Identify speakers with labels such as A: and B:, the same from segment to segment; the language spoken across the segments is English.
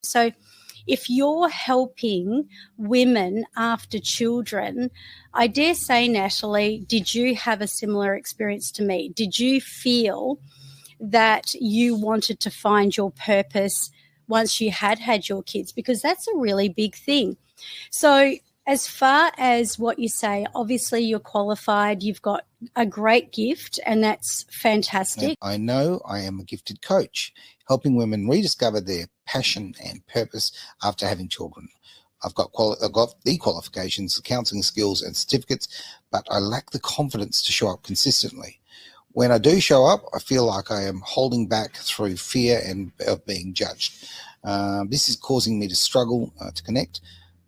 A: So if you're helping women after children, I dare say, Natalie, did you have a similar experience to me? Did you feel that you wanted to find your purpose once you had your kids? Because that's a really big thing. So as far as what you say, obviously you're qualified, you've got a great gift, and that's fantastic.
B: And I know I am a gifted coach, helping women rediscover their passion and purpose after having children. I've got the qualifications, the counselling skills and certificates, but I lack the confidence to show up consistently. When I do show up, I feel like I am holding back through fear and of being judged. This is causing me to struggle to connect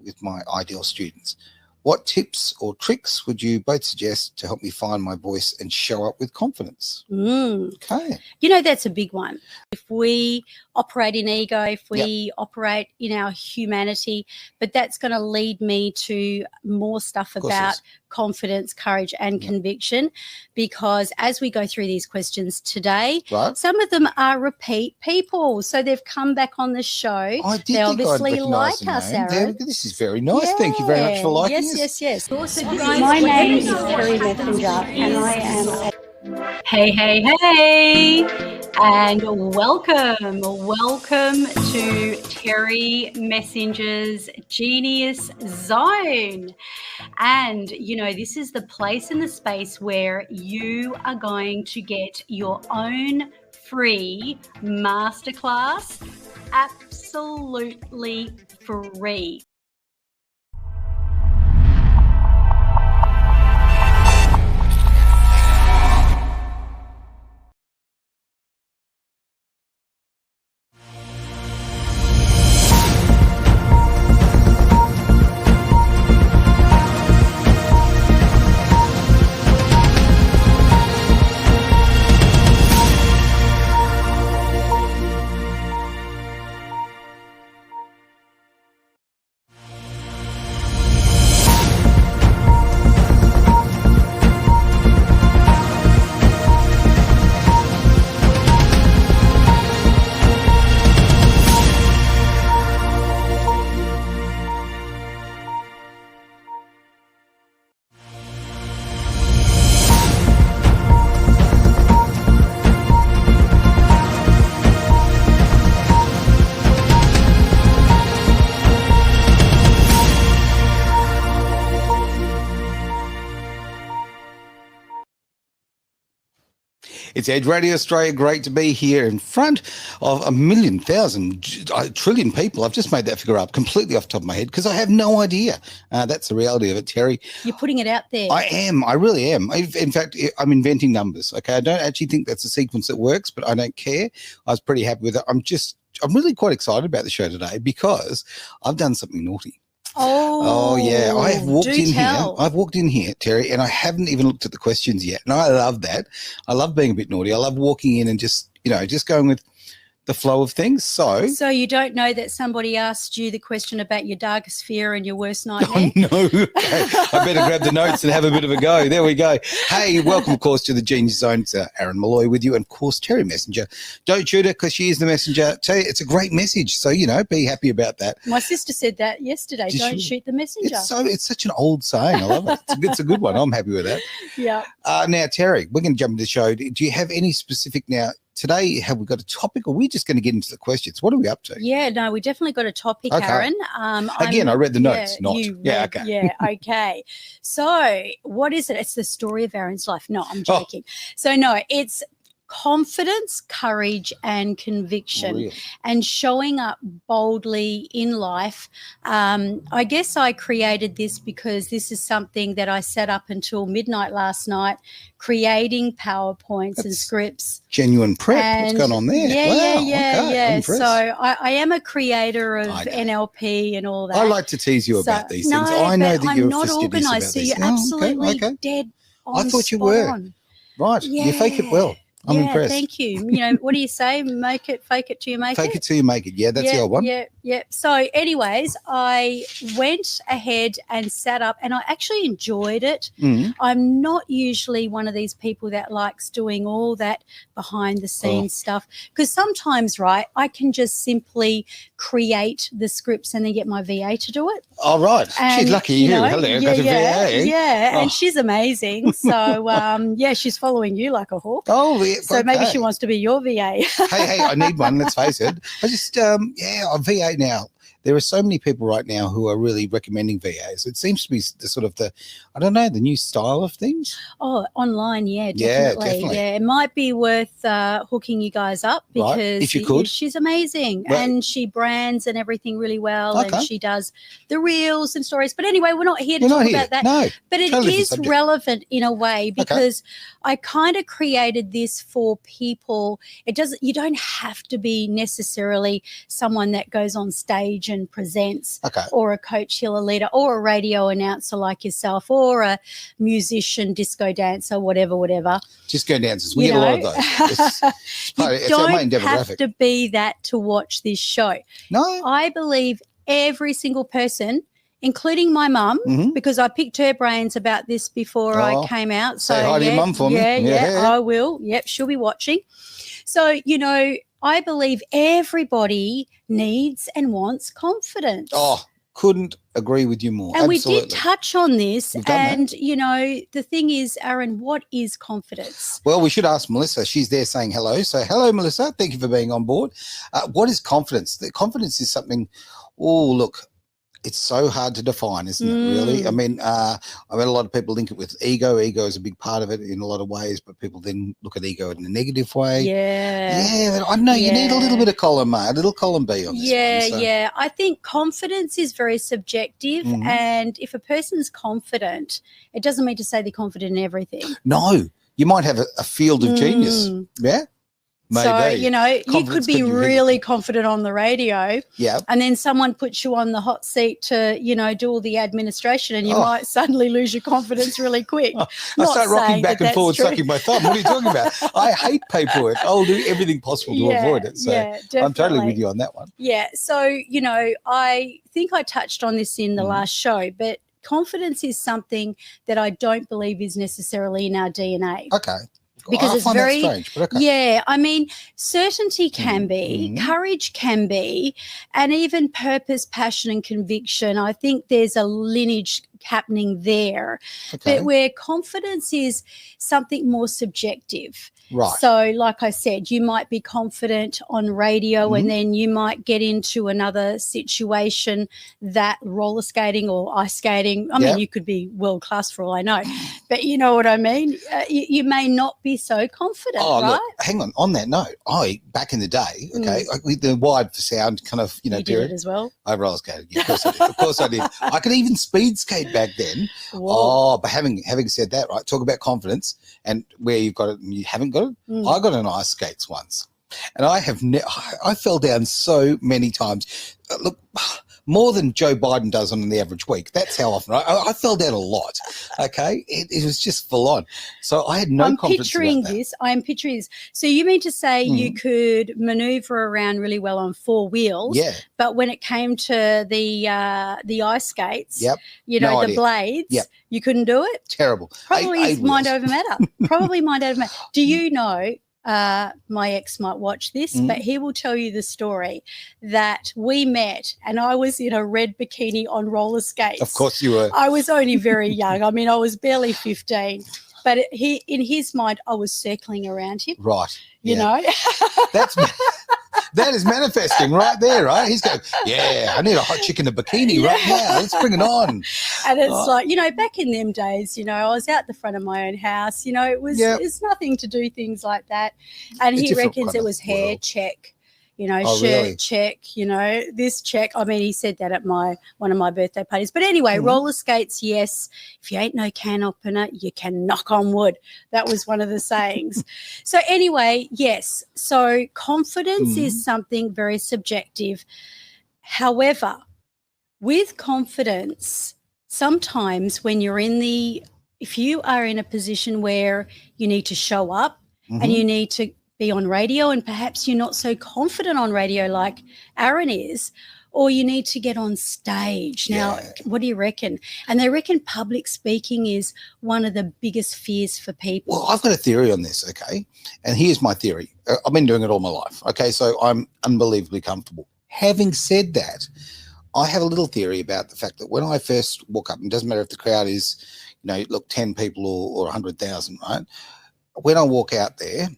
B: with my ideal students. What tips or tricks would you both suggest to help me find my voice and show up with confidence? Okay.
A: You know, that's a big one. If we operate in ego, if we operate in our humanity, but that's going to lead me to more stuff about confidence, courage and conviction, because as we go through these questions today, some of them are repeat people. So they've come back on the show. They obviously like us, Aaron.
B: This is very nice. Yeah. Thank you very much for liking us.
A: Yes. My name is Terri Messenger, and I am Hey, and welcome to Terri Messenger's Genius Zone. And, you know, this is the place and the space where you are going to get your own free masterclass, absolutely free.
B: It's Edge Radio Australia. Great to be here in front of 1,000,000 trillion people. I've just made that figure up completely off the top of my head because I have no idea. That's the reality of it, Terri.
A: You're putting it out there.
B: I am. I really am. In fact, I'm inventing numbers. Okay, I don't actually think that's a sequence that works, but I don't care. I was pretty happy with it. I'm really quite excited about the show today because I've done something naughty.
A: Oh
B: yeah. I've walked in here, Terri, and I haven't even looked at the questions yet. And I love that. I love being a bit naughty. I love walking in and just going with the flow of things. So
A: you don't know that somebody asked you the question about your darkest fear and your worst nightmare?
B: Oh, no. I better grab the notes and have a bit of a go. There we go. Hey, welcome, of course, to the Genius Zone. It's Aaron Malloy with you and, of course, Terri Messenger. Don't shoot her because she is the messenger. Tell you, it's a great message. So, be happy about that.
A: My sister said that yesterday. Don't shoot the messenger.
B: It's such an old saying. I love it. It's a good one. I'm happy with that.
A: Yeah.
B: Now, Terri, we're going to jump into the show. Do you have any specific now? Today, have we got a topic or are we just going to get into the questions? What are we up to?
A: Yeah, no, we definitely got a topic,
B: okay.
A: Aaron.
B: Again, I read the notes. Okay.
A: Yeah, okay. So what is it? It's the story of Aaron's life. No, I'm joking. So, no, it's confidence, courage and conviction.
B: Really?
A: And showing up boldly in life. I guess I created this because this is something that I sat up until midnight last night creating PowerPoints and scripts.
B: Genuine prep. What's going on there?
A: Yeah. So I am a creator of NLP and all that.
B: I like to tease you about these things. I know that you're
A: not organised, so you're absolutely dead on.
B: I thought you were.
A: On.
B: Right. Yeah. You fake it well. I'm impressed.
A: Thank you. You know, what do you say? Make it, fake it till you make it.
B: Fake it till you make it. Yeah, that's the old one.
A: Yeah. So anyways, I went ahead and sat up and I actually enjoyed it. I'm not usually one of these people that likes doing all that behind the scenes stuff, because sometimes, right, I can just simply create the scripts and then get my VA to do it.
B: Oh, right.
A: And,
B: she's lucky you. Hello, got a VA.
A: Yeah, and she's amazing. So, she's following you like a hawk.
B: Oh, yeah.
A: So maybe she wants to be your VA.
B: hey, I need one, let's face it. I just, I'm VA now. There are so many people right now who are really recommending VAs. It seems to be the new style of things.
A: Oh, online, definitely. Yeah, it might be worth hooking you guys up, because
B: if you could.
A: She's amazing, and she brands and everything really well, and she does the reels and stories. But anyway, we're not here to talk about that.
B: No,
A: but it is relevant in a way, because I kind of created this for people. You don't have to be necessarily someone that goes on stage and presents, or a coach healer leader, or a radio announcer like yourself, or a musician, disco dancer, whatever.
B: Disco dancers, we get a lot of those. It's our main demographic. You don't have
A: to be that to watch this show.
B: No.
A: I believe every single person, including my mum, because I picked her brains about this before I came out. So
B: say hi to your mum for me.
A: Yeah, I will. Yep, she'll be watching. So, I believe everybody needs and wants confidence.
B: Oh, couldn't agree with you more.
A: And
B: Absolutely.
A: we did touch on this. And, the thing is, Aaron, what is confidence?
B: Well, we should ask Melissa. She's there saying hello. So hello, Melissa. Thank you for being on board. What is confidence? Confidence is something, it's so hard to define, isn't it, really? I mean, a lot of people link it with ego. Ego is a big part of it in a lot of ways, but people then look at ego in a negative way. Yeah, I know you need a little bit of column A, a little column B on this one.
A: Yeah. I think confidence is very subjective, and if a person's confident, it doesn't mean to say they're confident in everything.
B: No, you might have a field of genius. Yeah. Maybe.
A: So, you could be really confident on the radio, and then someone puts you on the hot seat to, do all the administration, and you might suddenly lose your confidence really quick.
B: I start rocking back and forward, sucking my thumb. What are you talking about? I hate paperwork. I'll do everything possible to avoid it. So I'm totally with you on that one.
A: Yeah. So, I think I touched on this in the last show, but confidence is something that I don't believe is necessarily in our DNA.
B: Okay.
A: Because it's very
B: strange, but
A: I mean, certainty can be, courage can be, and even purpose, passion, and conviction. I think there's a lineage happening there, but where confidence is something more subjective.
B: Right.
A: So, like I said, you might be confident on radio, and then you might get into another situation, that roller skating or ice skating. I mean, you could be world class for all I know, but you know what I mean? You may not be so confident, right?
B: Look, hang on that note, back in the day, with the wide for sound kind of,
A: you
B: period.
A: Did it as well?
B: I roller skated. Yeah, of course I did. I could even speed skate back then. Whoa. But having said that, right, talk about confidence and where you've got it and you haven't got it. I got on ice skates once, and I fell down so many times. Look, more than Joe Biden does on the average week. That's how often I fell down a lot. Okay, it was just full on. So I had no confidence about that.
A: I am picturing this. So you mean to say you could maneuver around really well on four wheels?
B: Yeah.
A: But when it came to the ice skates, the blades, you couldn't do it.
B: Terrible.
A: Probably mind over matter. Probably mind over matter. Do you know? My ex might watch this, but he will tell you the story that we met and I was in a red bikini on roller skates.
B: Of course you were.
A: I was only very young. I mean, I was barely 15, but in his mind, I was circling around him.
B: Right.
A: You know?
B: That is manifesting right there, right? He's going, I need a hot chick in a bikini right now. Let's bring it on.
A: And it's like, back in them days, I was out the front of my own house. It was it's nothing to do things like that. And he reckons it was hair check. Shirt
B: really?
A: Check, this check. I mean, he said that at one of my birthday parties. But anyway, roller skates, yes. If you ain't no can opener, you can knock on wood. That was one of the sayings. So anyway, yes. So confidence is something very subjective. However, with confidence, sometimes when if you are in a position where you need to show up and you need to be on radio, and perhaps you're not so confident on radio like Aaron is, or you need to get on stage. Now, what do you reckon? And they reckon public speaking is one of the biggest fears for people.
B: Well, I've got a theory on this, okay? And here's my theory. I've been doing it all my life, okay? So I'm unbelievably comfortable. Having said that, I have a little theory about the fact that when I first walk up, and it doesn't matter if the crowd is, 10 people or 100,000, right? When I walk out there,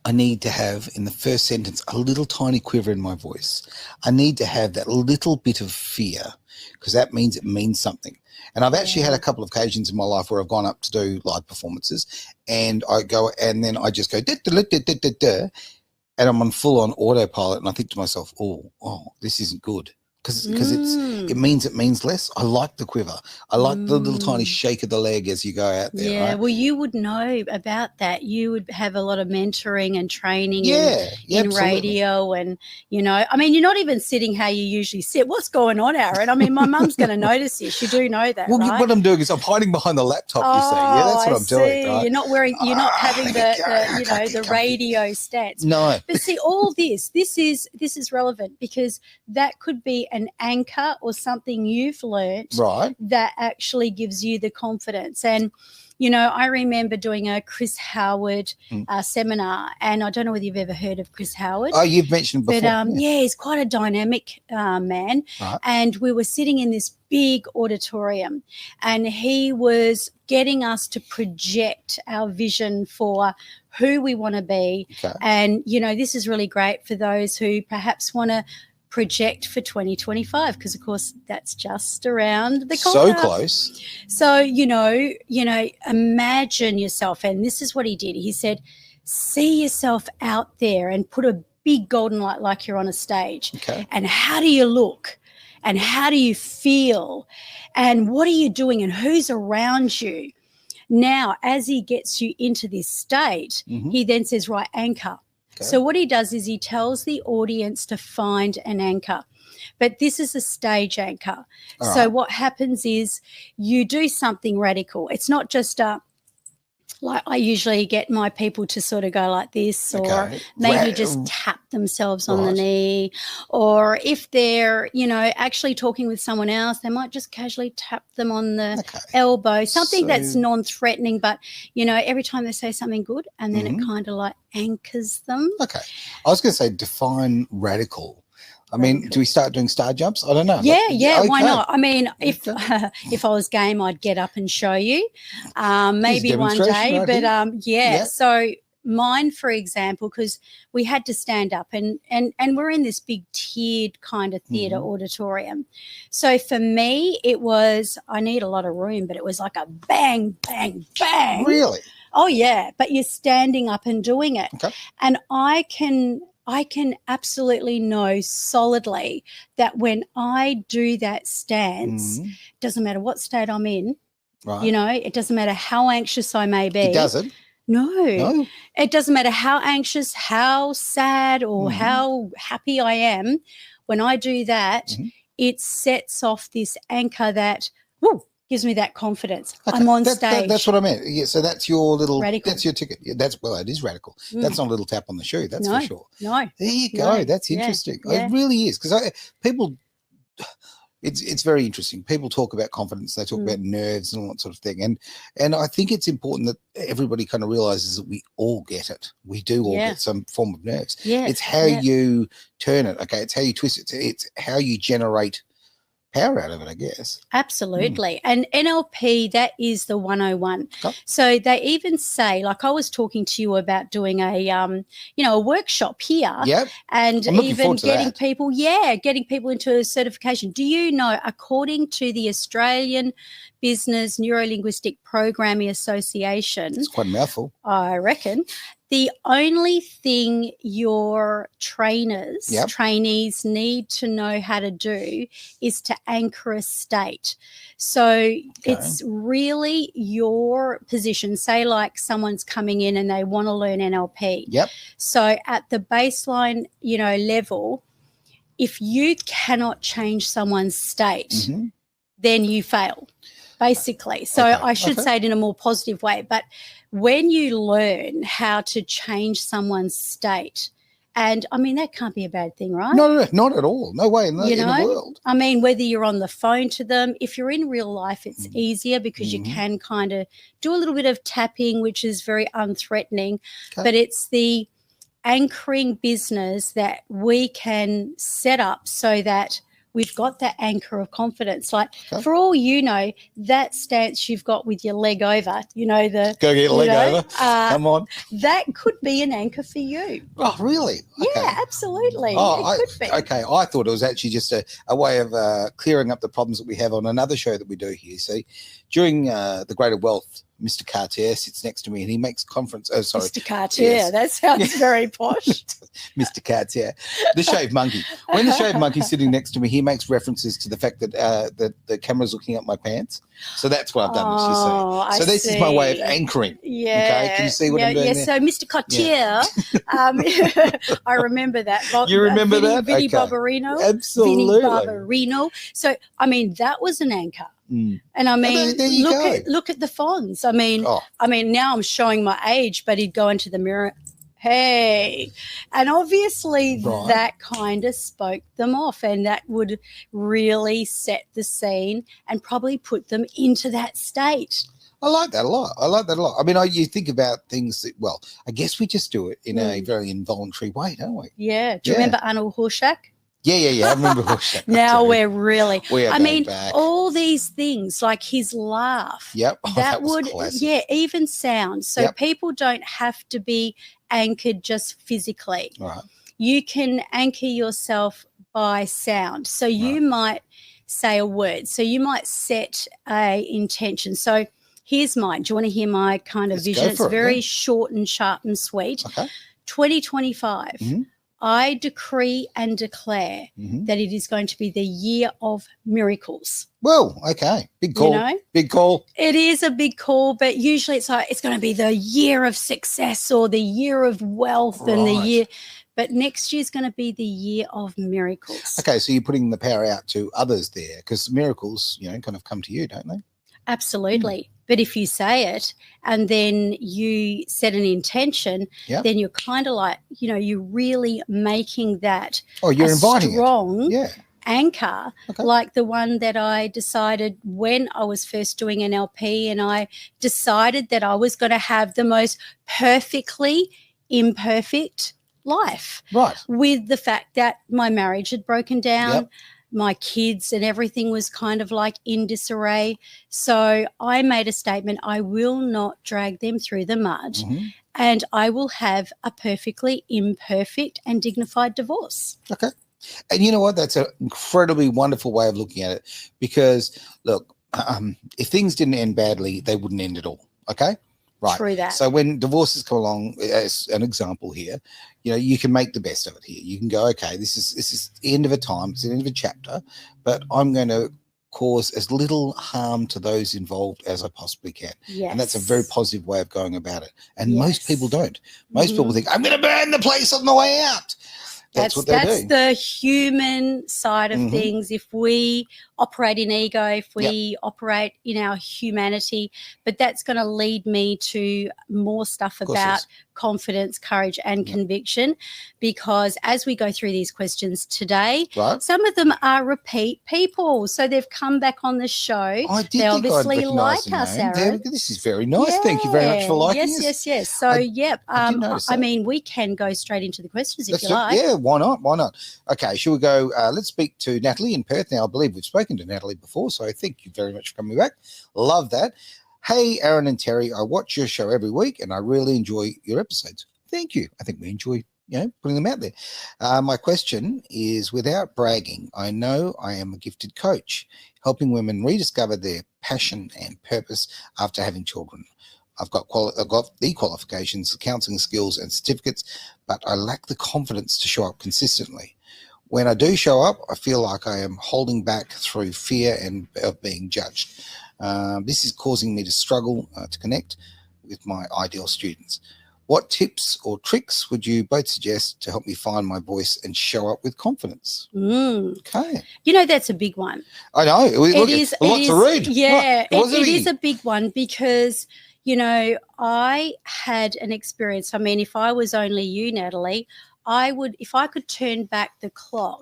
B: I need to have in the first sentence a little tiny quiver in my voice. I need to have that little bit of fear, because that means it means something. And I've actually had a couple of occasions in my life where I've gone up to do live performances, and I go, and then I just go, and I'm on full on autopilot, and I think to myself, oh, this isn't good. Because it means less. I like the quiver. I like the little tiny shake of the leg as you go out there.
A: Yeah,
B: right?
A: well, you would know about that. You would have a lot of mentoring and training in radio, and you're not even sitting how you usually sit. What's going on, Aaron? I mean, my mum's going to notice this. You do know that, right?
B: What I'm doing is I'm hiding behind the laptop. You see, that's what I'm doing. Right?
A: You're not having the radio stance.
B: No,
A: but see, all this is relevant, because that could be an anchor or something you've learned that actually gives you the confidence. And I remember doing a Chris Howard seminar, and I don't know whether you've ever heard of Chris Howard.
B: Oh, you've mentioned before.
A: But he's quite a dynamic man. Right. And we were sitting in this big auditorium, and he was getting us to project our vision for who we want to be. Okay. And, this is really great for those who perhaps want to project for 2025, because of course that's just around the corner.
B: So close.
A: So imagine yourself, and this is what he did. He said, see yourself out there and put a big golden light like you're on a stage.
B: Okay.
A: And how do you look, and how do you feel, and what are you doing, and who's around you? Now, as he gets you into this state, he then says, right, anchor. Okay. So what he does is he tells the audience to find an anchor, but this is a stage anchor. All so what happens is you do something radical. It's not just like I usually get my people to sort of go like this, or maybe just tap themselves on the knee, or if they're, actually talking with someone else, they might just casually tap them on the elbow, something that's non-threatening, but, every time they say something good, and then it kind of like anchors them.
B: Okay. I was going to say define radical. I mean, do we start doing star jumps? I don't know.
A: Yeah, why not? I mean, if I was game, I'd get up and show you, maybe one day. But so mine, for example, because we had to stand up, and we're in this big tiered kind of theatre auditorium. So for me, it was, I need a lot of room, but it was like a bang, bang, bang.
B: Really?
A: Oh yeah, but you're standing up and doing it, and I can absolutely know solidly that when I do that stance, doesn't matter what state I'm in, it doesn't matter how anxious I may be.
B: It doesn't?
A: No. It doesn't matter how anxious, how sad, or how happy I am. When I do that, it sets off this anchor that, gives me that confidence. Okay. I'm on stage.
B: That's what I meant. Yeah, so that's your little
A: radical.
B: That's your ticket. Yeah, it is radical. That's not a little tap on the shoe, that's for sure.
A: No.
B: There you go. That's interesting. It really is, because people it's very interesting. People talk about confidence, they talk about nerves and all that sort of thing. And I think it's important that everybody kind of realizes that we all get it. We do all get some form of nerves.
A: Yeah.
B: It's how you turn it, okay? It's how you twist it. It's how you generate power out of it, I guess.
A: Absolutely. And NLP, that is the 101. Okay. So they even say, like I was talking to you about doing a workshop here.
B: Yep.
A: And even getting people into a certification. Do you know, according to the Australian Business Neuro-Linguistic Programming Association,
B: it's quite a mouthful,
A: I reckon, the only thing your trainees need to know how to do is to anchor a state. So it's really your position. Say like someone's coming in and they want to learn NLP.
B: Yep.
A: So at the baseline, level, if you cannot change someone's state, then you fail. basically. So
B: Okay.
A: I should say it in a more positive way. But when you learn how to change someone's state, and I mean, that can't be a bad thing, right?
B: No, not at all. No way in the world.
A: I mean, whether you're on the phone to them, if you're in real life, it's easier because you can kind of do a little bit of tapping, which is very unthreatening.
B: Okay.
A: But it's the anchoring business that we can set up so that we've got that anchor of confidence. Like for all you know, that stance you've got with your leg over, the
B: go get your leg over. Come on.
A: That could be an anchor for you.
B: Oh, really? Okay.
A: Yeah, absolutely.
B: Oh,
A: it could be.
B: Okay. I thought it was actually just a way of clearing up the problems that we have on another show that we do here. See, during the Greater Wealth, Mr. Cartier sits next to me and he makes conference. Oh, sorry.
A: Mr. Cartier, that sounds very posh.
B: Mr. Cartier, the shaved monkey. When the shaved monkey's sitting next to me, he makes references to the fact that the camera's looking at my pants. So that's what I've done this, you see. So this is my way of anchoring.
A: Yeah.
B: Okay, can you see what I'm doing there?
A: So Mr. Cartier, I remember that.
B: You remember that?
A: Vinny Barbarino.
B: Absolutely.
A: Vinny Barbarino. So, I mean, that was an anchor.
B: Mm.
A: And I mean,
B: there you go.
A: look at the Fonz. I mean, now I'm showing my age, but he'd go into the mirror, hey, and obviously that kind of spoke them off, and that would really set the scene and probably put them into that state.
B: I like that a lot. I mean, you think about things that, well, I guess we just do it in a very involuntary way, don't we?
A: Yeah. Do you remember Anil Horshack?
B: Yeah. I remember Horshack.
A: Now we're really.
B: I mean, back.
A: All these things like his laugh.
B: Yep.
A: That would,
B: classic.
A: even sound. So people don't have to be anchored just physically.
B: Right.
A: You can anchor yourself by sound. So you might say a word. So you might set a intention. So here's mine. Do you want to hear my kind of vision? It's very short and sharp and sweet.
B: Okay.
A: 2025. Mm-hmm. I decree and declare that it is going to be the year of miracles.
B: Well, okay. Big call. Big call.
A: It is a big call, but usually it's like it's going to be the year of success or the year of wealth and the year. But next year is going to be the year of miracles.
B: Okay, so you're putting the power out to others there because miracles, kind of come to you, don't they?
A: Absolutely. But if you say it and then you set an intention, then you're kind of like, you're really making that
B: you're inviting
A: strong anchor, like the one that I decided when I was first doing NLP, and I decided that I was going to have the most perfectly imperfect life.
B: Right.
A: With the fact that my marriage had broken down. My kids and everything was kind of like in disarray. So I made a statement, I will not drag them through the mud and I will have a perfectly imperfect and dignified divorce.
B: Okay. And you know what? That's an incredibly wonderful way of looking at it because, look, if things didn't end badly, they wouldn't end at all. Okay? Right.
A: True that.
B: So when divorces come along, as an example here, you can make the best of it here. You can go, okay, this is the end of a time, it's the end of a chapter, but I'm going to cause as little harm to those involved as I possibly can.
A: Yes.
B: And that's a very positive way of going about it. And most people don't. Most people think, I'm going to burn the place on the way out. That's what they do.
A: That's the human side of things. If we operate in ego, if we operate in our humanity, but that's going to lead me to more stuff about confidence, courage, and conviction, because as we go through these questions today, some of them are repeat people. So they've come back on the show. They obviously like us, Aaron.
B: This is very nice. Yeah. Thank you very much for liking us.
A: Yes. So, I mean, we can go straight into the questions if you like.
B: Yeah, why not? Okay, shall we go? Let's speak to Natalie in Perth now. I believe we've spoken to Natalie before, so thank you very much for coming back. Love that. Hey, Aaron and Terri, I watch your show every week and I really enjoy your episodes. Thank you. I think we enjoy, putting them out there. My question is, without bragging, I know I am a gifted coach, helping women rediscover their passion and purpose after having children. I've got the qualifications, the counselling skills and certificates, but I lack the confidence to show up consistently. When I do show up, I feel like I am holding back through fear and of being judged. This is causing me to struggle to connect with my ideal students. What tips or tricks would you both suggest to help me find my voice and show up with confidence? Okay.
A: You know, that's a big one.
B: I know.
A: It is
B: a lot to read.
A: Yeah,
B: Right.
A: it is a big one because, you know, I had an experience. I mean, if I was only you, Natalie, if I could turn back the clock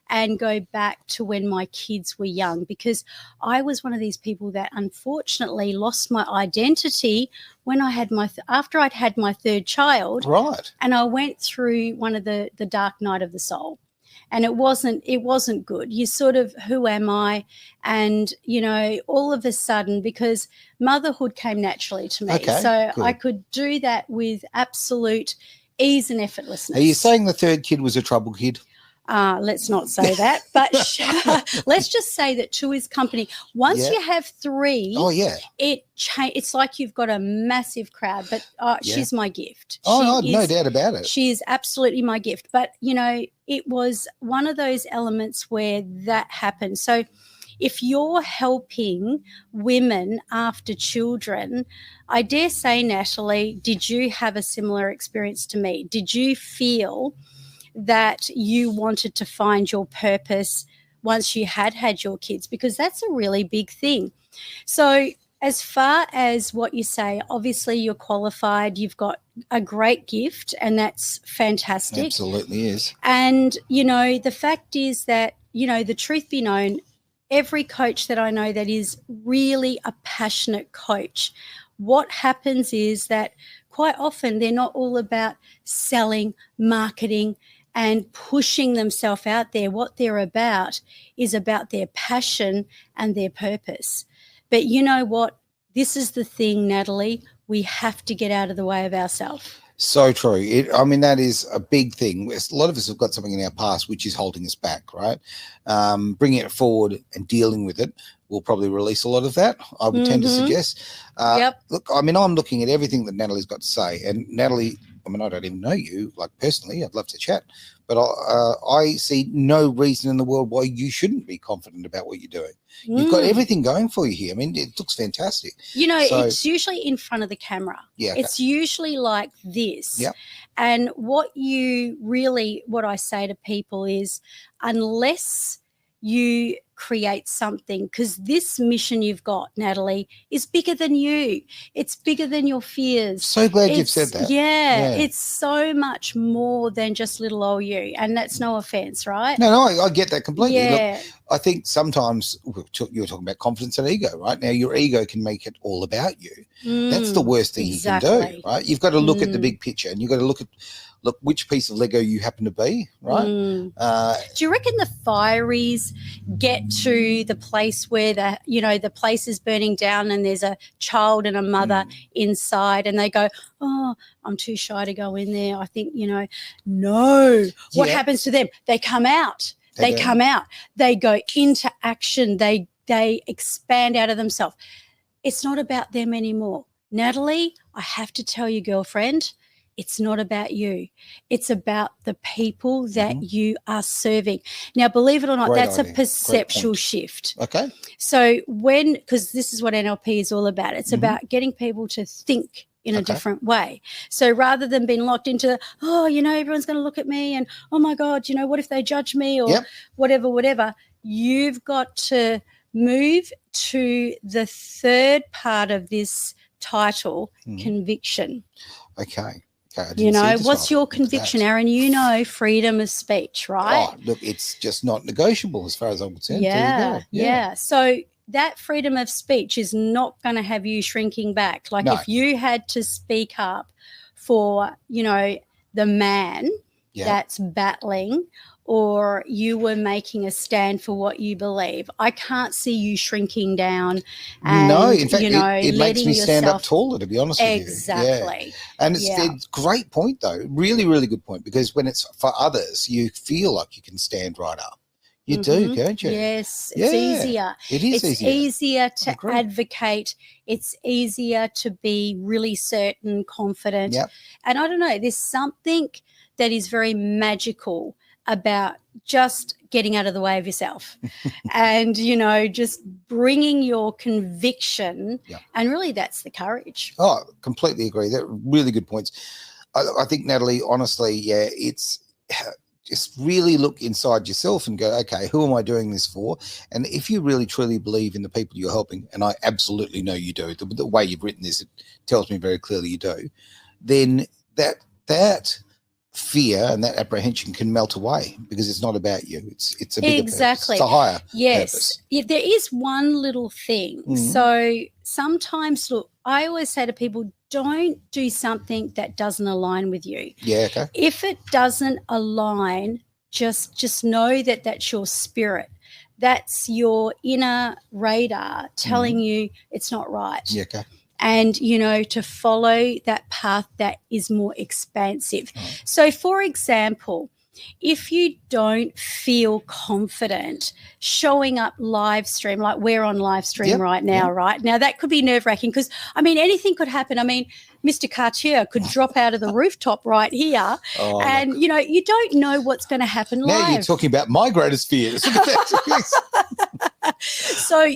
A: and go back to when my kids were young, because I was one of these people that unfortunately lost my identity when I had after I'd had my third child.
B: Right.
A: And I went through one of the dark night of the soul. And it wasn't good. You sort of, who am I? And, you know, all of a sudden, because motherhood came naturally to me.
B: Okay,
A: so
B: good.
A: I could do that with absolute ease and effortlessness.
B: Are you saying the third kid was a trouble kid?
A: Let's not say that, but let's just say that two is company. Once you have three, it's like you've got a massive crowd, but she's my gift.
B: No doubt about it.
A: She is absolutely my gift. But, you know, it was one of those elements where that happened. So if you're helping women after children, I dare say, Natalie, did you have a similar experience to me? Did you feel that you wanted to find your purpose once you had your kids? Because that's a really big thing. So as far as what you say, obviously you're qualified, you've got a great gift, and that's fantastic.
B: Absolutely is.
A: And, you know, the fact is that, you know, the truth be known, every coach that I know that is really a passionate coach, what happens is that quite often they're not all about selling, marketing, and pushing themselves out there. What they're about is about their passion and their purpose. But you know what? This is the thing, Natalie. We have to get out of the way of ourselves.
B: So true. That is a big thing. A lot of us have got something in our past which is holding us back, right? Bringing it forward and dealing with it will probably release a lot of that, I would tend to suggest. Look, I mean, I'm looking at everything that Natalie's got to say. And Natalie, I mean, I don't even know you, like, personally. I'd love to chat. But I see no reason in the world why you shouldn't be confident about what you're doing. You've got everything going for you here. I mean, it looks fantastic.
A: You know, it's usually in front of the camera.
B: Yeah.
A: It's usually like this.
B: Yep.
A: And what I say to people is, unless you create something, because this mission you've got, Natalie, is bigger than you. It's bigger than your fears.
B: So glad you've said that.
A: Yeah, it's so much more than just little old you, and that's no offense, right?
B: No, I get that completely.
A: Yeah.
B: Look, I think sometimes you were talking about confidence and ego, right? Now, your ego can make it all about you. That's the worst thing you can do, right? You've got to look at the big picture, and you've got to look which piece of Lego you happen to be, right?
A: Do you reckon the fireys get to the place where the place is burning down and there's a child and a mother inside, and they go, oh, I'm too shy to go in there. I think, no. What happens to them? They come out. They come out. They go into action. They expand out of themselves. It's not about them anymore. Natalie, I have to tell you, girlfriend, it's not about you. It's about the people that you are serving. Now, believe it or not, that's a perceptual shift.
B: Okay.
A: So because this is what NLP is all about. It's about getting people to think in a different way. So rather than being locked into, everyone's going to look at me and, oh, my God, what if they judge me or whatever, you've got to move to the third part of this title, conviction.
B: Okay.
A: What's your conviction, Aaron? Freedom of speech, right?
B: Oh, look, it's just not negotiable as far as I'm concerned.
A: Yeah. So that freedom of speech is not going to have you shrinking back. Like if you had to speak up for, the man that's battling, or you were making a stand for what you believe, I can't see you shrinking down. And,
B: no, in fact, it makes me stand up taller, to be honest with you.
A: Exactly.
B: Yeah. And it's a great point, though. Really, really good point, because when it's for others, you feel like you can stand right up. You do, don't you?
A: Yes, it's easier.
B: It is
A: easier. It's easier to advocate. It's easier to be really certain, confident.
B: Yep.
A: And I don't know, there's something that is very magical about just getting out of the way of yourself and, just bringing your conviction.
B: Yeah.
A: And really that's the courage.
B: Oh, completely agree. They're really good points. I think, Natalie, honestly, it's just really look inside yourself and go, okay, who am I doing this for? And if you really truly believe in the people you're helping, and I absolutely know you do, the way you've written this, it tells me very clearly you do, then that fear and that apprehension can melt away because it's not about you. It's a bigger
A: Exactly.
B: purpose. It's a higher
A: Yes.
B: purpose.
A: Yeah, there is one little thing.
B: Mhm.
A: So sometimes, look, I always say to people, don't do something that doesn't align with you.
B: Yeah, okay.
A: If it doesn't align, just know that that's your spirit. That's your inner radar telling you it's not right.
B: Yeah, okay.
A: And, to follow that path that is more expansive.
B: Right.
A: So, for example, if you don't feel confident showing up live stream, like we're on live stream right now, right? Now, that could be nerve-wracking because, anything could happen. Mr. Cartier could drop out of the rooftop right here and, you don't know what's going to happen live.
B: Now you're talking about my greatest fears. Look at that.
A: So,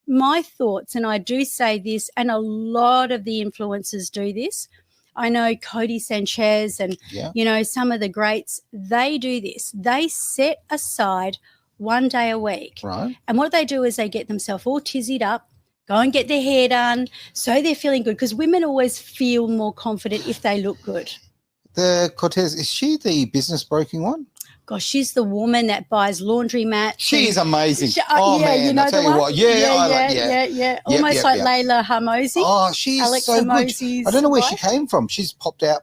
A: my thoughts, and I do say this, and a lot of the influencers do this. I know Cody Sanchez and, some of the greats, they do this. They set aside one day a week.
B: Right.
A: And what they do is they get themselves all tizzied up, go and get their hair done, so they're feeling good because women always feel more confident if they look good.
B: The Cortez, is she the business broking one?
A: Gosh, she's the woman that buys laundry mats.
B: She is amazing.
A: Man,
B: I tell you what.
A: Yeah. Almost like Layla Hamosi.
B: Oh, she's
A: Alex
B: so
A: Hamosi's
B: good. I don't know where she
A: wife.
B: came from. She's popped out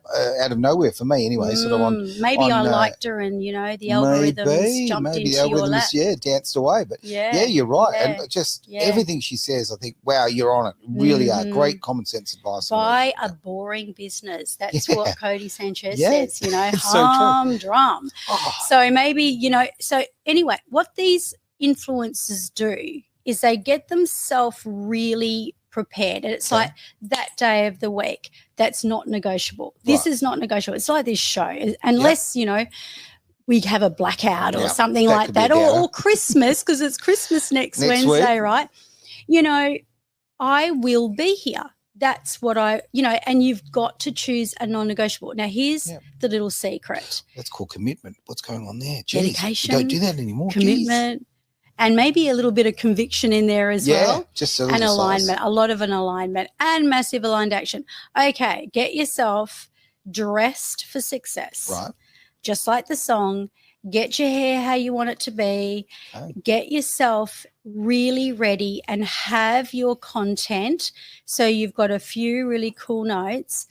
B: of nowhere for me anyway. Sort of on.
A: Maybe I liked her and, the algorithms jumped into your lap.
B: Danced away. But yeah, you're right.
A: Yeah.
B: And just everything she says, I think, wow, you're on it. Really are. Great common sense advice.
A: Buy a boring business. That's what Cody Sanchez says,
B: so
A: humdrum. So maybe, so anyway, what these influencers do is they get themselves really prepared. And it's like that day of the week, that's not negotiable. This is not negotiable. It's like this show, unless, we have a blackout or something like that, or Christmas, because it's Christmas next Wednesday,
B: week.
A: Right? I will be here. That's what and you've got to choose a non-negotiable. Now, here's the little secret.
B: That's called commitment. What's going on there? Jeez,
A: dedication.
B: You don't do that anymore.
A: Commitment. And maybe a little bit of conviction in there as well.
B: Just a
A: and alignment, a lot of an alignment and massive aligned action. Okay, get yourself dressed for success.
B: Right.
A: Just like the song, get your hair how you want it to be, get yourself really ready and have your content. So you've got a few really cool notes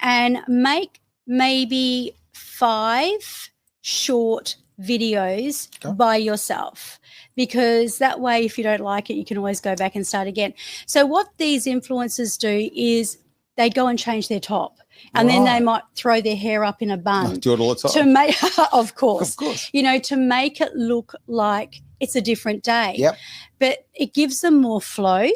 A: and make maybe 5 short videos by yourself, because that way, if you don't like it, you can always go back and start again. So what these influencers do is they go and change their top. And then they might throw their hair up in a bun.
B: Do it all the time.
A: To make, of course.
B: Of course.
A: To make it look like it's a different day.
B: Yep.
A: But it gives them more flow.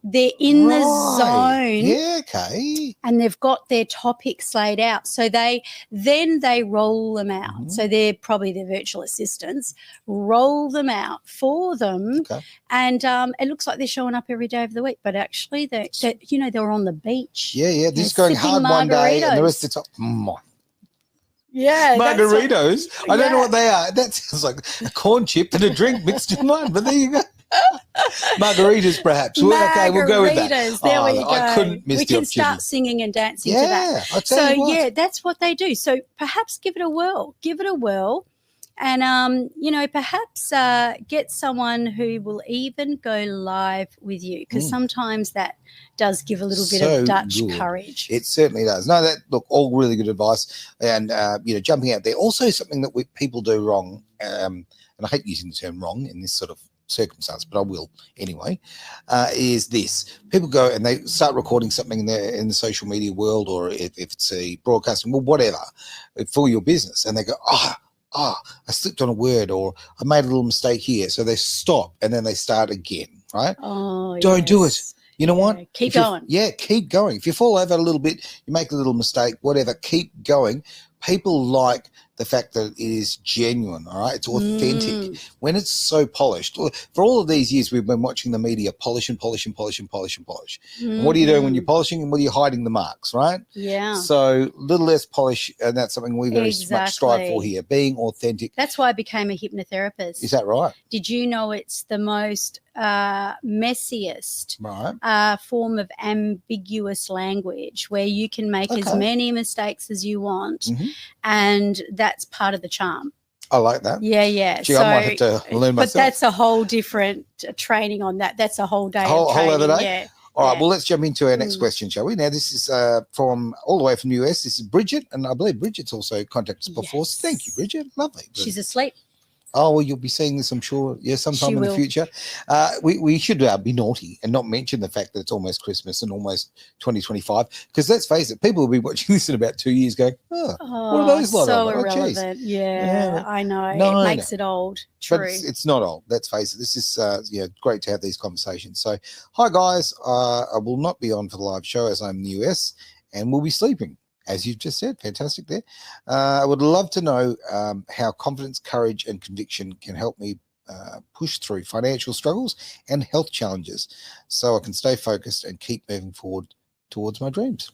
A: They're in the zone.
B: Yeah, okay.
A: And they've got their topics laid out. So they roll them out. So they're probably their virtual assistants, roll them out for them.
B: Okay.
A: And it looks like they're showing up every day of the week. But actually, they're on the beach.
B: Yeah. This is going hard one day and the rest of the time.
A: Yeah.
B: Margaritos. I don't know what they are. That sounds like a corn chip and a drink mixed in one. But there you go. Margaritas, perhaps. Okay, we'll go with that.
A: There we go.
B: I couldn't miss
A: we
B: the
A: can start singing and dancing to that.
B: I'll tell you what.
A: That's what they do. So perhaps give it a whirl. And, perhaps get someone who will even go live with you, because sometimes that does give a little bit of Dutch courage.
B: It certainly does. No, all really good advice. And, jumping out there. Also something that people do wrong, and I hate using the term wrong in this sort of circumstance, but I will anyway, is this. People go and they start recording something in the social media world, or if it's a broadcasting, well, whatever, for your business, and they go, I slipped on a word, or I made a little mistake here. So they stop and then they start again, right? Don't do it. You know what?
A: Keep going.
B: Keep going. If you fall over a little bit, you make a little mistake, whatever, keep going. People like the fact that it is genuine, all right? It's authentic. When it's so polished, for all of these years, we've been watching the media polish and polish and polish and polish and polish. And what are you doing when you're polishing, and what are you hiding the marks, right?
A: Yeah.
B: So little less polish, and that's something we very much strive for here, being authentic.
A: That's why I became a hypnotherapist.
B: Is that right?
A: Did you know it's the most messiest form of ambiguous language, where you can make as many mistakes as you want, and that's part of the charm.
B: I like that.
A: Yeah.
B: Gee, I might have to learn myself.
A: But that's a whole different training on that. That's a whole day of training.
B: Whole other day?
A: Yeah.
B: All right, well, let's jump into our next question, shall we? Now, this is from all the way from the US. This is Bridget, and I believe Bridget's also contacted us before. So thank you, Bridget. Lovely.
A: She's asleep.
B: Oh, well, you'll be seeing this, I'm sure, sometime in the future. We should be naughty and not mention the fact that it's almost Christmas and almost 2025, because let's face it, people will be watching this in about 2 years going, what are those lot
A: so
B: of?
A: irrelevant. Yeah, I know. It makes it old. True.
B: But it's not old. Let's face it. This is great to have these conversations. So, hi, guys. I will not be on for the live show as I'm in the US, and we'll be sleeping. As you've just said, fantastic there. I would love to know how confidence, courage, and conviction can help me push through financial struggles and health challenges so I can stay focused and keep moving forward towards my dreams.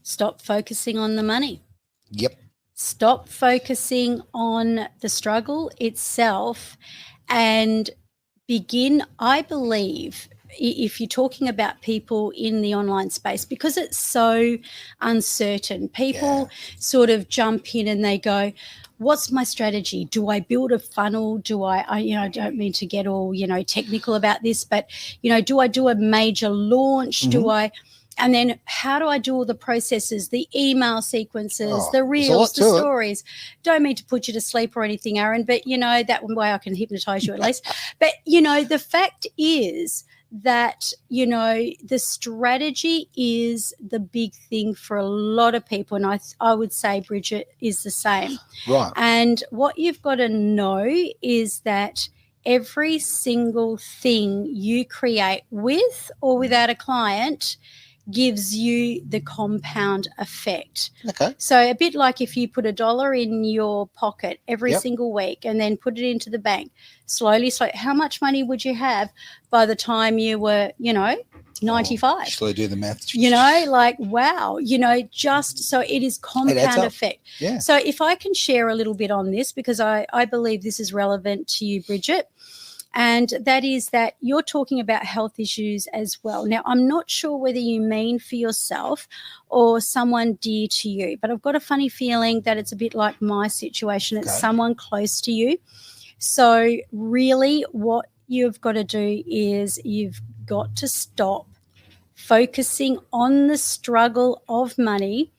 A: Stop focusing on the money.
B: Yep.
A: Stop focusing on the struggle itself and begin, I believe, if you're talking about people in the online space, because it's so uncertain, people sort of jump in and they go, what's my strategy? Do I build a funnel? Do I don't mean to get all, technical about this, but, do I do a major launch? Do I, and then how do I do all the processes, the email sequences, the reels, the stories? Don't mean to put you to sleep or anything, Aaron, but, that way I can hypnotize you at least. But, the fact is that, the strategy is the big thing for a lot of people. And I would say, Bridget, is the same.
B: Right.
A: And what you've got to know is that every single thing you create with or without a client gives you the compound effect.
B: Okay.
A: So a bit like if you put $1 in your pocket every single week and then put it into the bank, slowly, how much money would you have by the time you were, 95?
B: Slowly do the math.
A: Wow, just so it is compound effect.
B: Yeah.
A: So if I can share a little bit on this, because I believe this is relevant to you, Bridget, and that is that you're talking about health issues as well. Now, I'm not sure whether you mean for yourself or someone dear to you, but I've got a funny feeling that it's a bit like my situation. It's someone close to you. So really what you've got to do is you've got to stop focusing on the struggle of money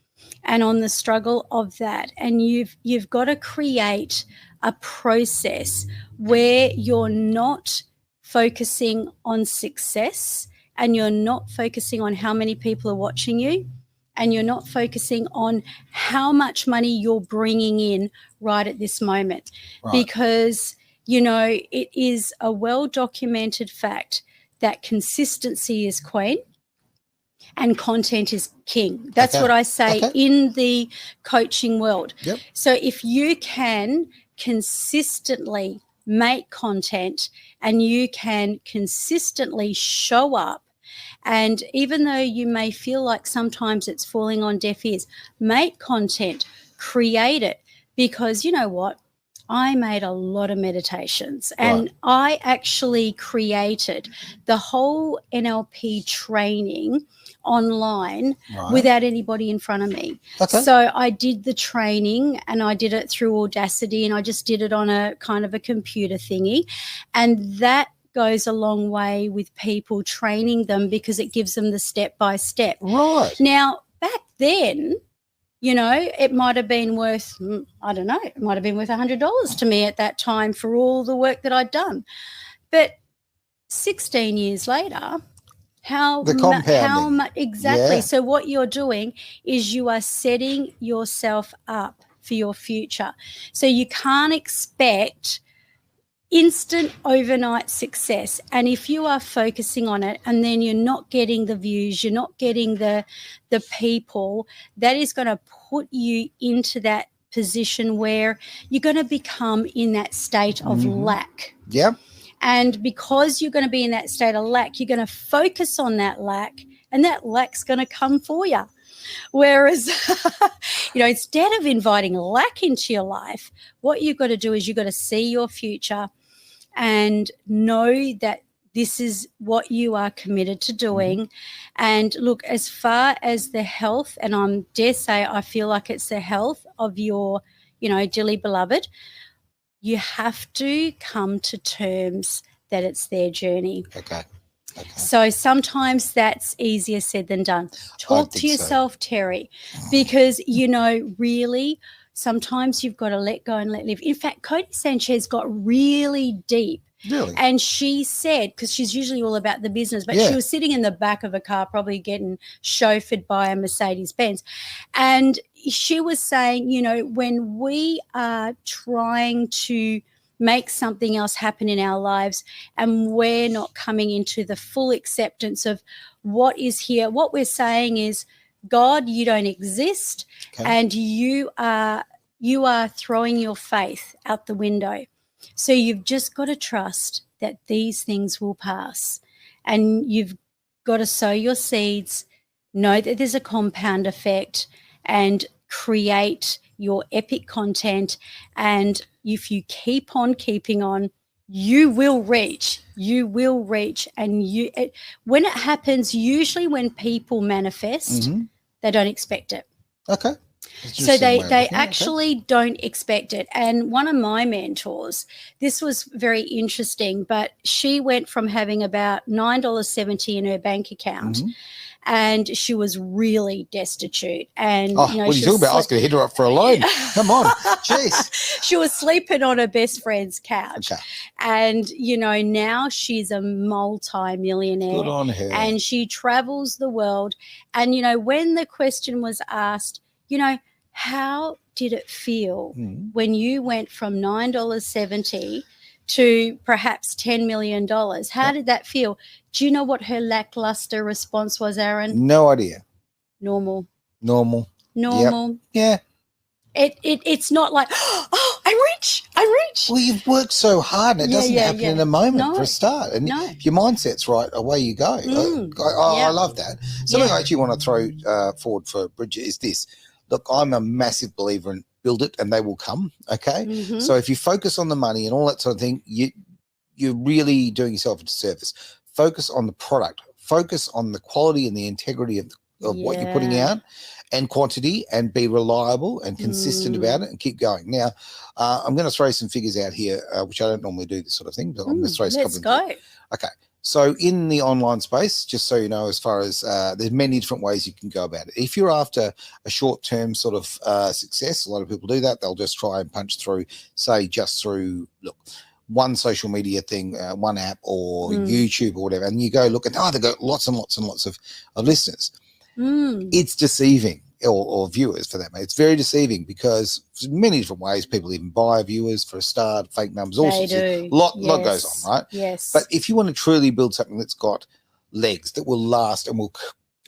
A: and on the struggle of that. And you've got to create a process where you're not focusing on success and you're not focusing on how many people are watching you and you're not focusing on how much money you're bringing in right at this moment. Right. Because, it is a well-documented fact that consistency is queen and content is king. That's what I say in the coaching world.
B: Yep.
A: So if you can consistently make content and you can consistently show up, and even though you may feel like sometimes it's falling on deaf ears, make content, create it, because you know what? I made a lot of meditations and I actually created the whole NLP training online without anybody in front of me. Okay. So I did the training and I did it through Audacity and I just did it on a kind of a computer thingy. And that goes a long way with people, training them, because it gives them the step by step.
B: Right.
A: Now, back then, it might have been worth, I don't know, it might have been worth $100 to me at that time for all the work that I'd done. But 16 years later, how much exactly? Yeah. So what you're doing is you are setting yourself up for your future. So you can't expect instant overnight success. And if you are focusing on it and then you're not getting the views, you're not getting the people, that is going to put you into that position where you're going to become in that state of lack.
B: Yeah.
A: And because you're going to be in that state of lack, you're going to focus on that lack, and that lack's going to come for you. Whereas, instead of inviting lack into your life, what you've got to do is you've got to see your future and know that this is what you are committed to doing. And look, as far as the health, and I dare say I feel like it's the health of your, dearly beloved, you have to come to terms that it's their journey.
B: Okay.
A: So sometimes that's easier said than done. Talk to yourself, Terri, because, really sometimes you've got to let go and let live. In fact, Cody Sanchez got really deep.
B: Really?
A: And she said, because she's usually all about the business, but she was sitting in the back of a car probably getting chauffeured by a Mercedes-Benz. And she was saying, when we are trying to make something else happen in our lives and we're not coming into the full acceptance of what is here, what we're saying is, God, you don't exist, and you are throwing your faith out the window. So you've just got to trust that these things will pass, and you've got to sow your seeds, know that there's a compound effect, and create your epic content. And if you keep on keeping on, you will reach. And when it happens, usually when people manifest, they don't expect it.
B: Okay.
A: So they actually don't expect it. And one of my mentors, this was very interesting, but she went from having about $9.70 in her bank account, and she was really destitute. And
B: what are you talking about? I was going to hit her up for a loan. Come on. Jeez.
A: She was sleeping on her best friend's couch. Okay. And, now she's a multi-millionaire.
B: Good on her.
A: And she travels the world. And, when the question was asked, how did it feel when you went from $9.70 to perhaps $10 million? How did that feel? Do you know what her lackluster response was, Aaron?
B: No idea.
A: Normal.
B: Yep. Yeah.
A: It's not like, oh, I'm rich.
B: Well, you've worked so hard, and it doesn't happen in a moment for a start. And if your mindset's right, away you go. I love that. Something I actually want to throw forward for Bridget is this. Look, I'm a massive believer in build it and they will come, okay? So if you focus on the money and all that sort of thing, you're really doing yourself a disservice. Focus on the product. Focus on the quality and the integrity of what you're putting out, and quantity, and be reliable and consistent about it, and keep going. Now, I'm going to throw some figures out here, which I don't normally do this sort of thing, but I'm going to throw a couple of things. Okay. So in the online space, just so you know, as far as there's many different ways you can go about it. If you're after a short-term sort of success, a lot of people do that. They'll just try and punch through, say, just through, one social media thing, one app or YouTube or whatever, and you go look at, they've got lots and lots and lots of listeners. It's deceiving, or viewers for that matter. It's very deceiving, because there's many different ways people even buy viewers for a start, fake numbers, all sorts of lot goes on, right?
A: Yes.
B: But if you want to truly build something that's got legs, that will last and will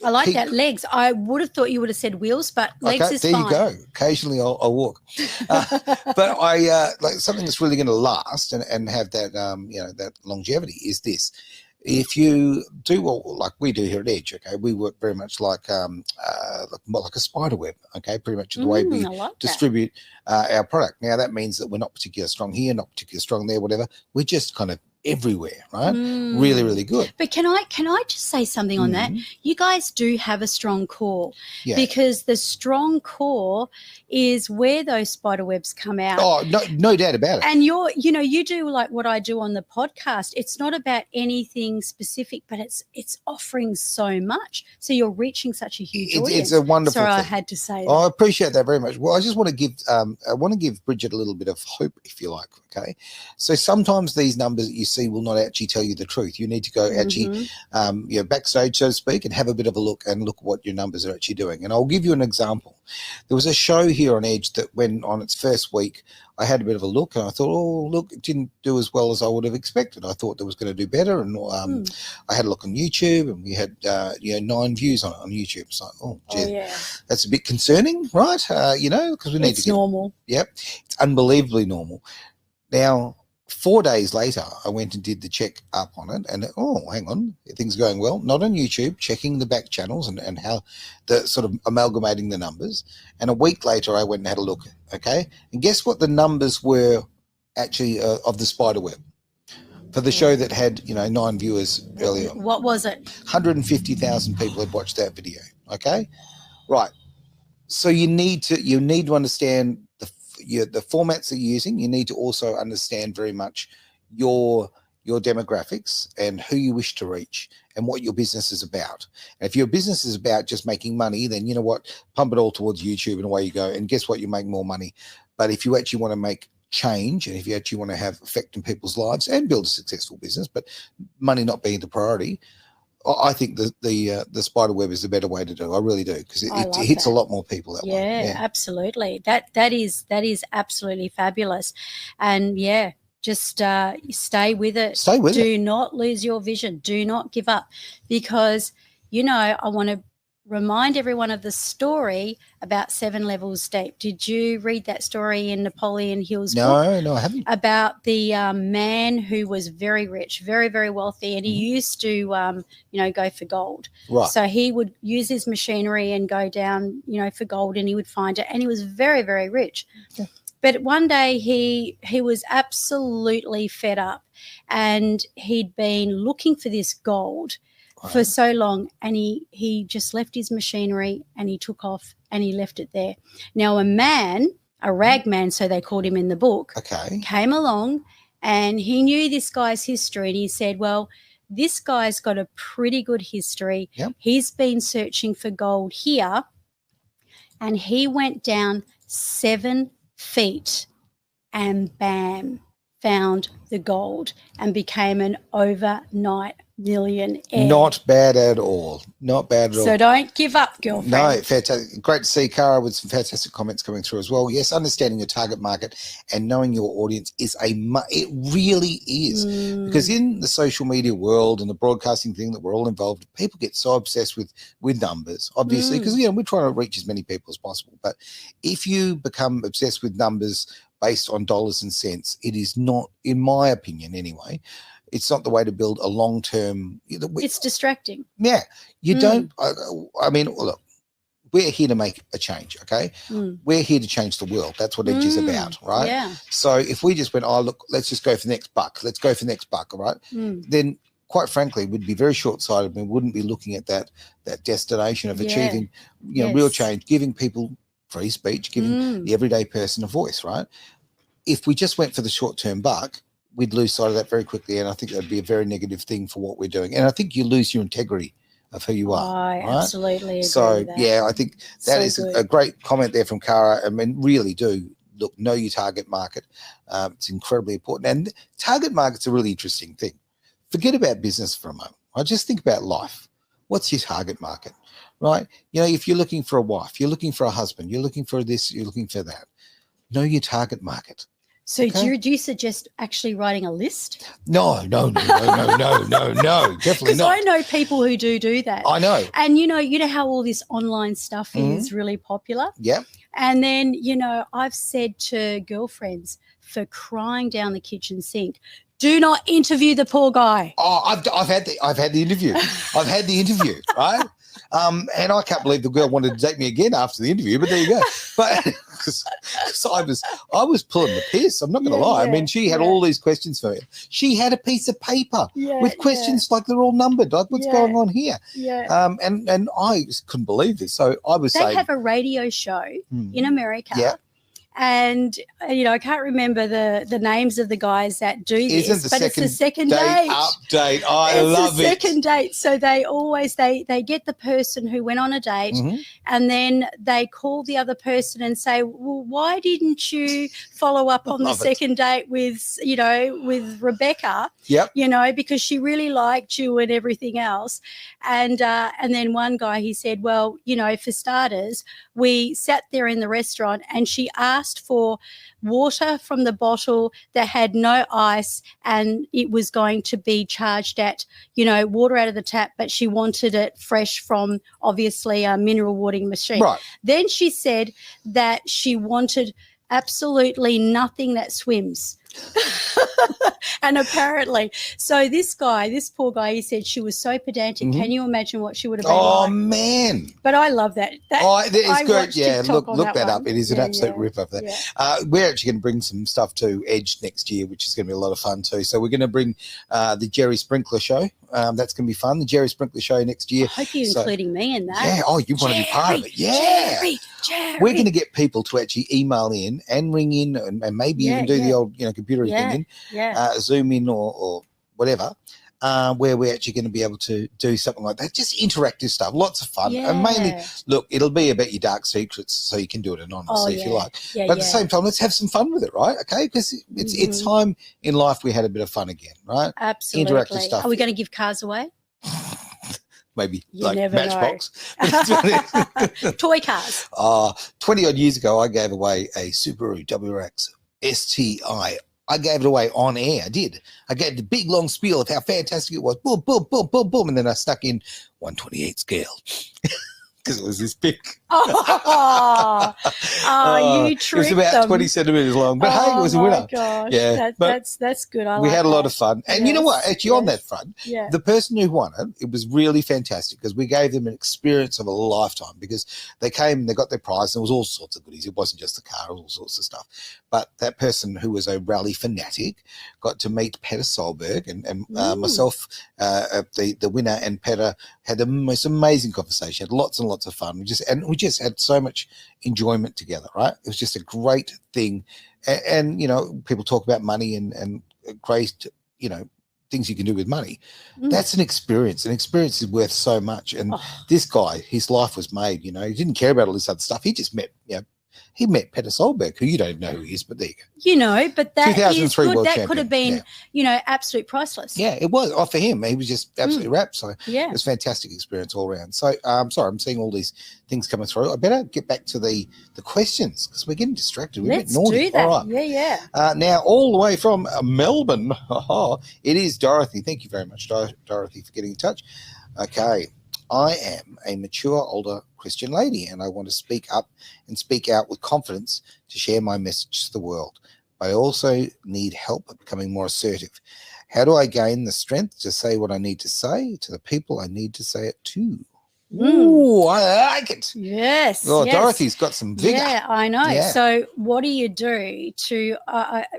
A: I like that, legs. I would have thought you would have said wheels, but legs is fine.
B: There you go. Occasionally I'll walk. But I like something that's really going to last and have that that longevity is this. If you do like we do here at Edge, okay, we work very much like a spider web, okay, pretty much the way we distribute our product. Now that means that we're not particularly strong here, not particularly strong there, whatever. We're just kind of everywhere, right? Really, really good.
A: But can I just say something on that? You guys do have a strong core, because the strong core is where those spider webs come out.
B: Oh, no doubt about it.
A: And you do like what I do on the podcast. It's not about anything specific, but it's offering so much. So you're reaching such a huge audience.
B: It's a wonderful thing.
A: I had to say that.
B: I appreciate that very much. Well, I just want to give Bridget a little bit of hope, if you like. Okay, so sometimes these numbers that you see will not actually tell you the truth. You need to go actually,
A: Mm-hmm.
B: backstage, so to speak, and have a bit of a look what your numbers are actually doing. And I'll give you an example. There was a show here on Edge that when on its first week, I had a bit of a look and I thought, oh, look, it didn't do as well as I would have expected. I thought it was going to do better. And I had a look on YouTube and we had, 9 views on YouTube. It's like, oh, gee, that's a bit concerning, right? Because we need to get... It's
A: normal.
B: Yep. It's unbelievably normal. Now, 4 days later, I went and did the check up on it and, hang on, things are going well. Not on YouTube, checking the back channels and how the sort of amalgamating the numbers. And a week later, I went and had a look, okay? And guess what the numbers were actually of the spider web for the show that had, 9 viewers earlier?
A: What was it?
B: 150,000 people had watched that video, okay? Right. So you need to understand the formats that you're using. You need to also understand very much your demographics and who you wish to reach and what your business is about. And if your business is about just making money, then you know what, pump it all towards YouTube and away you go. And guess what, you make more money. But if you actually want to make change and if you actually want to have effect in people's lives and build a successful business, but money not being the priority, I think the spider web is the better way to do. I really do, because it hits a lot more people that way.
A: Yeah, absolutely. That is absolutely fabulous, and just stay with it.
B: Stay with it.
A: Do not lose your vision. Do not give up, because I want to remind everyone of the story about 7 levels deep. Did you read that story in Napoleon Hill's book?
B: No, I haven't.
A: About the man who was very rich, very, very wealthy, and he used to, go for gold.
B: Right.
A: So he would use his machinery and go down, for gold, and he would find it, and he was very, very rich. Okay. But one day he was absolutely fed up, and he'd been looking for this gold for so long, and he just left his machinery and he took off and he left it there. Now a rag man, so they called him in the book, came along and he knew this guy's history, and he said, well, this guy's got a pretty good history.
B: Yep.
A: He's been searching for gold here, and he went down 7 feet and bam, found the gold and became an overnight millionaire.
B: Not bad at all. Not bad at all.
A: So don't give up, girlfriend.
B: No, fantastic. Great to see Cara with some fantastic comments coming through as well. Yes, understanding your target market and knowing your audience is it really is. Because in the social media world and the broadcasting thing that we're all involved in, people get so obsessed with numbers, obviously, because we're trying to reach as many people as possible. But if you become obsessed with numbers based on dollars and cents, it is not, in my opinion anyway, it's not the way to build a long-term...
A: It's distracting.
B: Yeah. You don't... I mean, look, we're here to make a change, okay? We're here to change the world. That's what Edge is about, right?
A: Yeah.
B: So if we just went, look, let's just go for the next buck. Let's go for the next buck, all right? Then, quite frankly, we'd be very short-sighted. We wouldn't be looking at that destination of achieving real change, giving people free speech, giving the everyday person a voice, right? If we just went for the short-term buck, we'd lose sight of that very quickly, and I think that'd be a very negative thing for what we're doing. And I think you lose your integrity of who you are.
A: I absolutely agree
B: so,
A: with that.
B: yeah, I think that is a great comment there from Cara. I mean, really do know your target market. It's incredibly important. And target market's a really interesting thing. Forget about business for a moment. Just think about life. What's your target market, right? If you're looking for a wife, you're looking for a husband, you're looking for this, you're looking for that. Know your target market.
A: So do you suggest actually writing a list?
B: No, definitely not.
A: Because I know people who do that.
B: I know.
A: And you know how all this online stuff is really popular?
B: Yeah.
A: And then, I've said to girlfriends, for crying down the kitchen sink, do not interview the poor guy.
B: Oh, I've had the interview. I've had the interview, right? And I can't believe the girl wanted to date me again after the interview, but there you go. But because I was pulling the piss, I'm not going to lie. I mean, she had all these questions for me. She had a piece of paper with questions like they're all numbered. Like, what's going on here? Yeah. And I just couldn't believe this. So I was saying,
A: they have a radio show in America. Yeah. And, I can't remember the names of the guys that do this,
B: Isn't the
A: but it's the second
B: date
A: date.
B: update. I
A: It's
B: love
A: the
B: it.
A: second date. So they always, they get the person who went on a date,
B: Mhm.
A: and then they call the other person and say, well, why didn't you follow up on the
B: Love it.
A: second date with, with Rebecca?
B: Yep.
A: Because she really liked you and everything else. And then one guy, he said, well, for starters, we sat there in the restaurant and she asked for water from the bottle that had no ice, and it was going to be charged at, water out of the tap, but she wanted it fresh from obviously a mineral watering machine.
B: Right.
A: Then she said that she wanted absolutely nothing that swims. And apparently, so this poor guy, he said she was so pedantic.
B: Mhm.
A: Can you imagine what she would have been
B: Oh,
A: like?
B: man.
A: But I love that.
B: It is
A: I
B: good.
A: watched
B: Yeah,
A: TikTok
B: look
A: on
B: that up.
A: one.
B: It is an absolute
A: Yeah.
B: rip of that.
A: Yeah.
B: We're actually going to bring some stuff to Edge next year, which is going to be a lot of fun too. So we're going to bring the Jerry Sprinkler Show. That's going to be fun. The Jerry Sprinkler Show next year.
A: I hope you're including me in that.
B: Yeah. Oh, you want to be part of it? Yeah.
A: Jerry.
B: We're going to get people to actually email in and ring in, and maybe even do the old computer thing in, Zoom in or whatever. Where we're actually going to be able to do something like that. Just interactive stuff, lots of fun. And mainly, look, it'll be about your dark secrets, so you can do it anonymously if you like. But at the same time, let's have some fun with it, right? Okay? Because it's time in life we had a bit of fun again, right?
A: Absolutely.
B: Interactive stuff.
A: Are we going to give cars away?
B: Maybe
A: You
B: like
A: never
B: Matchbox.
A: Toy cars.
B: 20-odd years ago, I gave away a Subaru WRX STI. I gave it away on air. I did. I gave the big long spiel of how fantastic it was. Boom, boom, boom, boom, boom. And then I stuck in 128 scale because it was this big.
A: You tricked them.
B: It was about 20 centimeters long, but hey, it was a winner.
A: Oh, my gosh.
B: Yeah,
A: that's good.
B: We had a lot of fun. And you know what? Actually, on that front,
A: Yeah.
B: the person who won it was really fantastic because we gave them an experience of a lifetime because they came and they got their prize and there was all sorts of goodies. It wasn't just the car, it was all sorts of stuff. But that person who was a rally fanatic got to meet Petter Solberg and myself, the winner, and Petter had the most amazing conversation, had lots and lots of fun. We just had so much enjoyment together, right? It was just a great thing. And people talk about money and great, things you can do with money. That's an experience. An experience is worth so much. And this guy, his life was made, he didn't care about all this other stuff. He just met, he met Petter Solberg, who you don't even know who he is, but there you go.
A: But that is good.
B: World
A: That
B: champion.
A: could have been, absolute priceless.
B: Yeah, it was. For him, he was just absolutely wrapped. So
A: yeah,
B: it was a fantastic experience all around. So sorry, I'm seeing all these things coming through. I better get back to the questions because we're getting distracted. We're
A: Let's
B: a bit naughty.
A: do that.
B: All right.
A: Yeah.
B: Now, all the way from Melbourne, it is Dorothy. Thank you very much, Dorothy, for getting in touch. Okay. I am a mature, older Christian lady, and I want to speak up and speak out with confidence to share my message to the world. I also need help becoming more assertive. How do I gain the strength to say what I need to say to the people I need to say it to? Ooh, I like it.
A: Yes.
B: Oh, yes. Dorothy's got some vigor.
A: Yeah, I know.
B: Yeah.
A: So what do you do to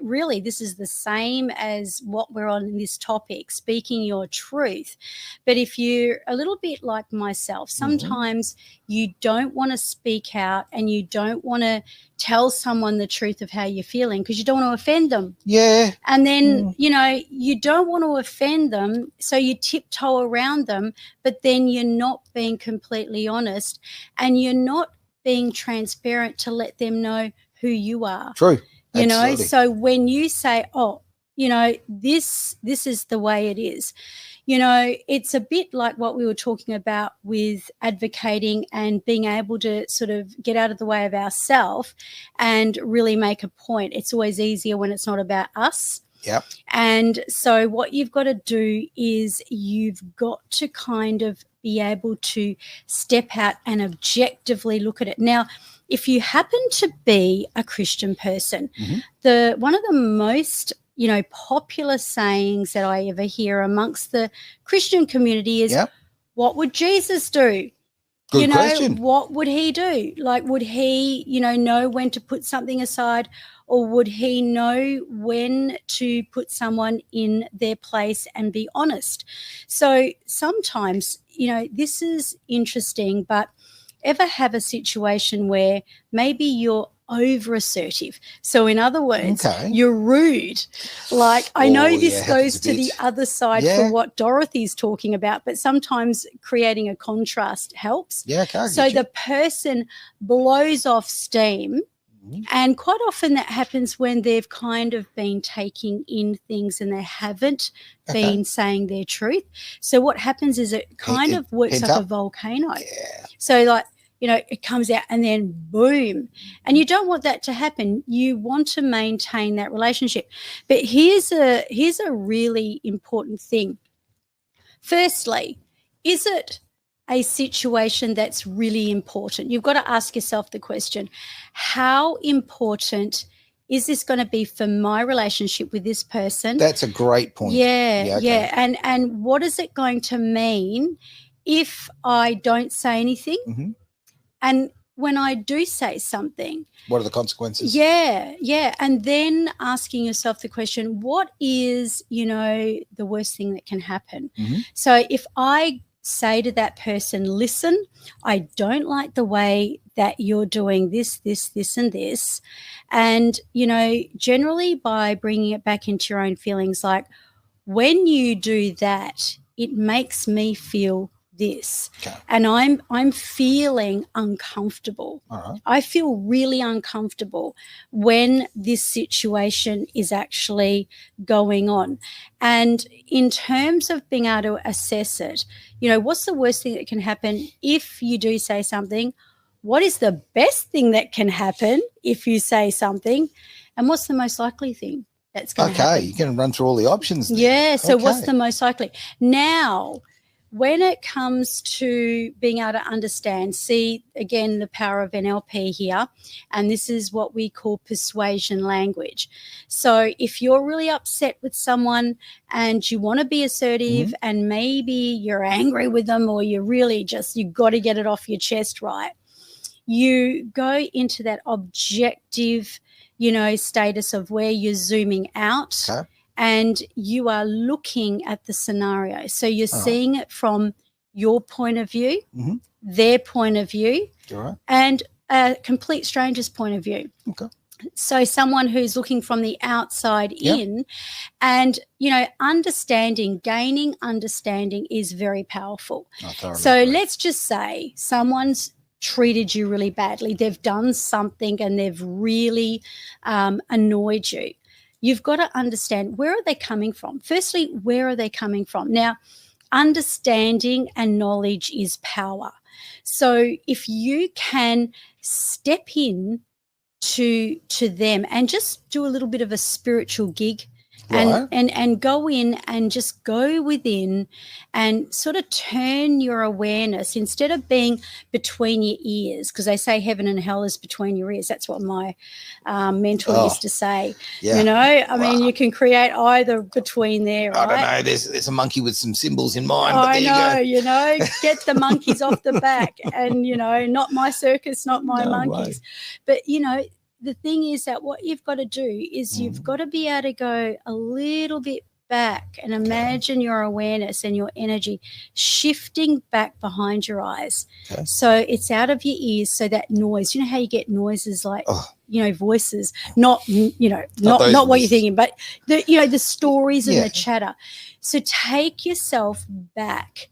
A: really, this is the same as what we're on in this topic, speaking your truth. But if you're a little bit like myself, sometimes you don't want to speak out and you don't want to tell someone the truth of how you're feeling because you don't want to offend them.
B: Yeah.
A: And then, you don't want to offend them, so you tiptoe around them, but then you're not being completely honest and you're not being transparent to let them know who you are.
B: True.
A: So when you say, this is the way it is, it's a bit like what we were talking about with advocating and being able to sort of get out of the way of ourselves and really make a point. It's always easier when it's not about us.
B: Yep.
A: And so what you've got to do is you've got to kind of be able to step out and objectively look at it. Now, if you happen to be a Christian person, one of the most popular sayings that I ever hear amongst the Christian community is, what would Jesus do?
B: Good question.
A: What would he do? Like, would he, know when to put something aside, or would he know when to put someone in their place and be honest? So sometimes, this is interesting, but ever have a situation where maybe you're over assertive. So in other words,
B: Okay.
A: you're rude. Like, I know
B: Oh,
A: this
B: yeah,
A: goes
B: happens a
A: to the
B: bit.
A: other side
B: Yeah.
A: for what Dorothy's talking about, but sometimes creating a contrast helps.
B: Yeah, okay, I
A: So
B: get you.
A: the person blows off steam.
B: Mhm.
A: And quite often that happens when they've kind of been taking in things and they haven't been saying their truth. So what happens is it kind of works
B: pent
A: like a
B: up.
A: volcano.
B: Yeah.
A: So like, it comes out and then boom. And you don't want that to happen. You want to maintain that relationship. But here's a really important thing. Firstly, is it a situation that's really important? You've got to ask yourself the question, how important is this going to be for my relationship with this person?
B: That's a great point.
A: Yeah.
B: Okay.
A: And what is it going to mean if I don't say anything?
B: Mhm.
A: And when I do say something,
B: What are the consequences?
A: yeah. And then asking yourself the question, what is, the worst thing that can happen?
B: Mhm.
A: So if I say to that person, listen, I don't like the way that you're doing this, and this. And, generally by bringing it back into your own feelings, like when you do that, it makes me feel this.
B: Okay.
A: And I'm feeling uncomfortable.
B: All right.
A: I feel really uncomfortable when this situation is actually going on. And in terms of being able to assess it, what's the worst thing that can happen if you do say something? What is the best thing that can happen if you say something? And what's the most likely thing that's going to happen?
B: Okay, you're going to run through all the options there.
A: Yeah, so what's
B: Okay.
A: the most likely? Now, when it comes to being able to understand, see, again, the power of NLP here, and this is what we call persuasion language. So if you're really upset with someone and you want to be assertive and maybe you're angry with them or you're really you've got to get it off your chest, right? You go into that objective, status of where you're zooming out.
B: Okay.
A: And you are looking at the scenario. So you're seeing it from your point of view, their point of view, and a complete stranger's point of view.
B: Okay.
A: So someone who's looking from the outside in, and, gaining understanding is very powerful. So let's just say someone's treated you really badly. They've done something and they've really annoyed you. You've got to understand, where are they coming from? Firstly, where are they coming from? Now, understanding and knowledge is power. So if you can step in to them and just do a little bit of a spiritual gig, and go in and just go within and sort of turn your awareness, instead of being between your ears, because they say heaven and hell is between your ears. That's what my mentor used to say.
B: Yeah.
A: I mean, you can create either between there, right?
B: I don't know. There's a monkey with some symbols in mind.
A: But
B: there you go.
A: Get the monkeys off the back, and, not my circus, not my monkeys. But, the thing is that what you've got to do is you've got to be able to go a little bit back and imagine your awareness and your energy shifting back behind your eyes.
B: Okay.
A: So it's out of your ears. So that noise, how you get noises like, voices, not what you're thinking, but the stories and the chatter. So take yourself back,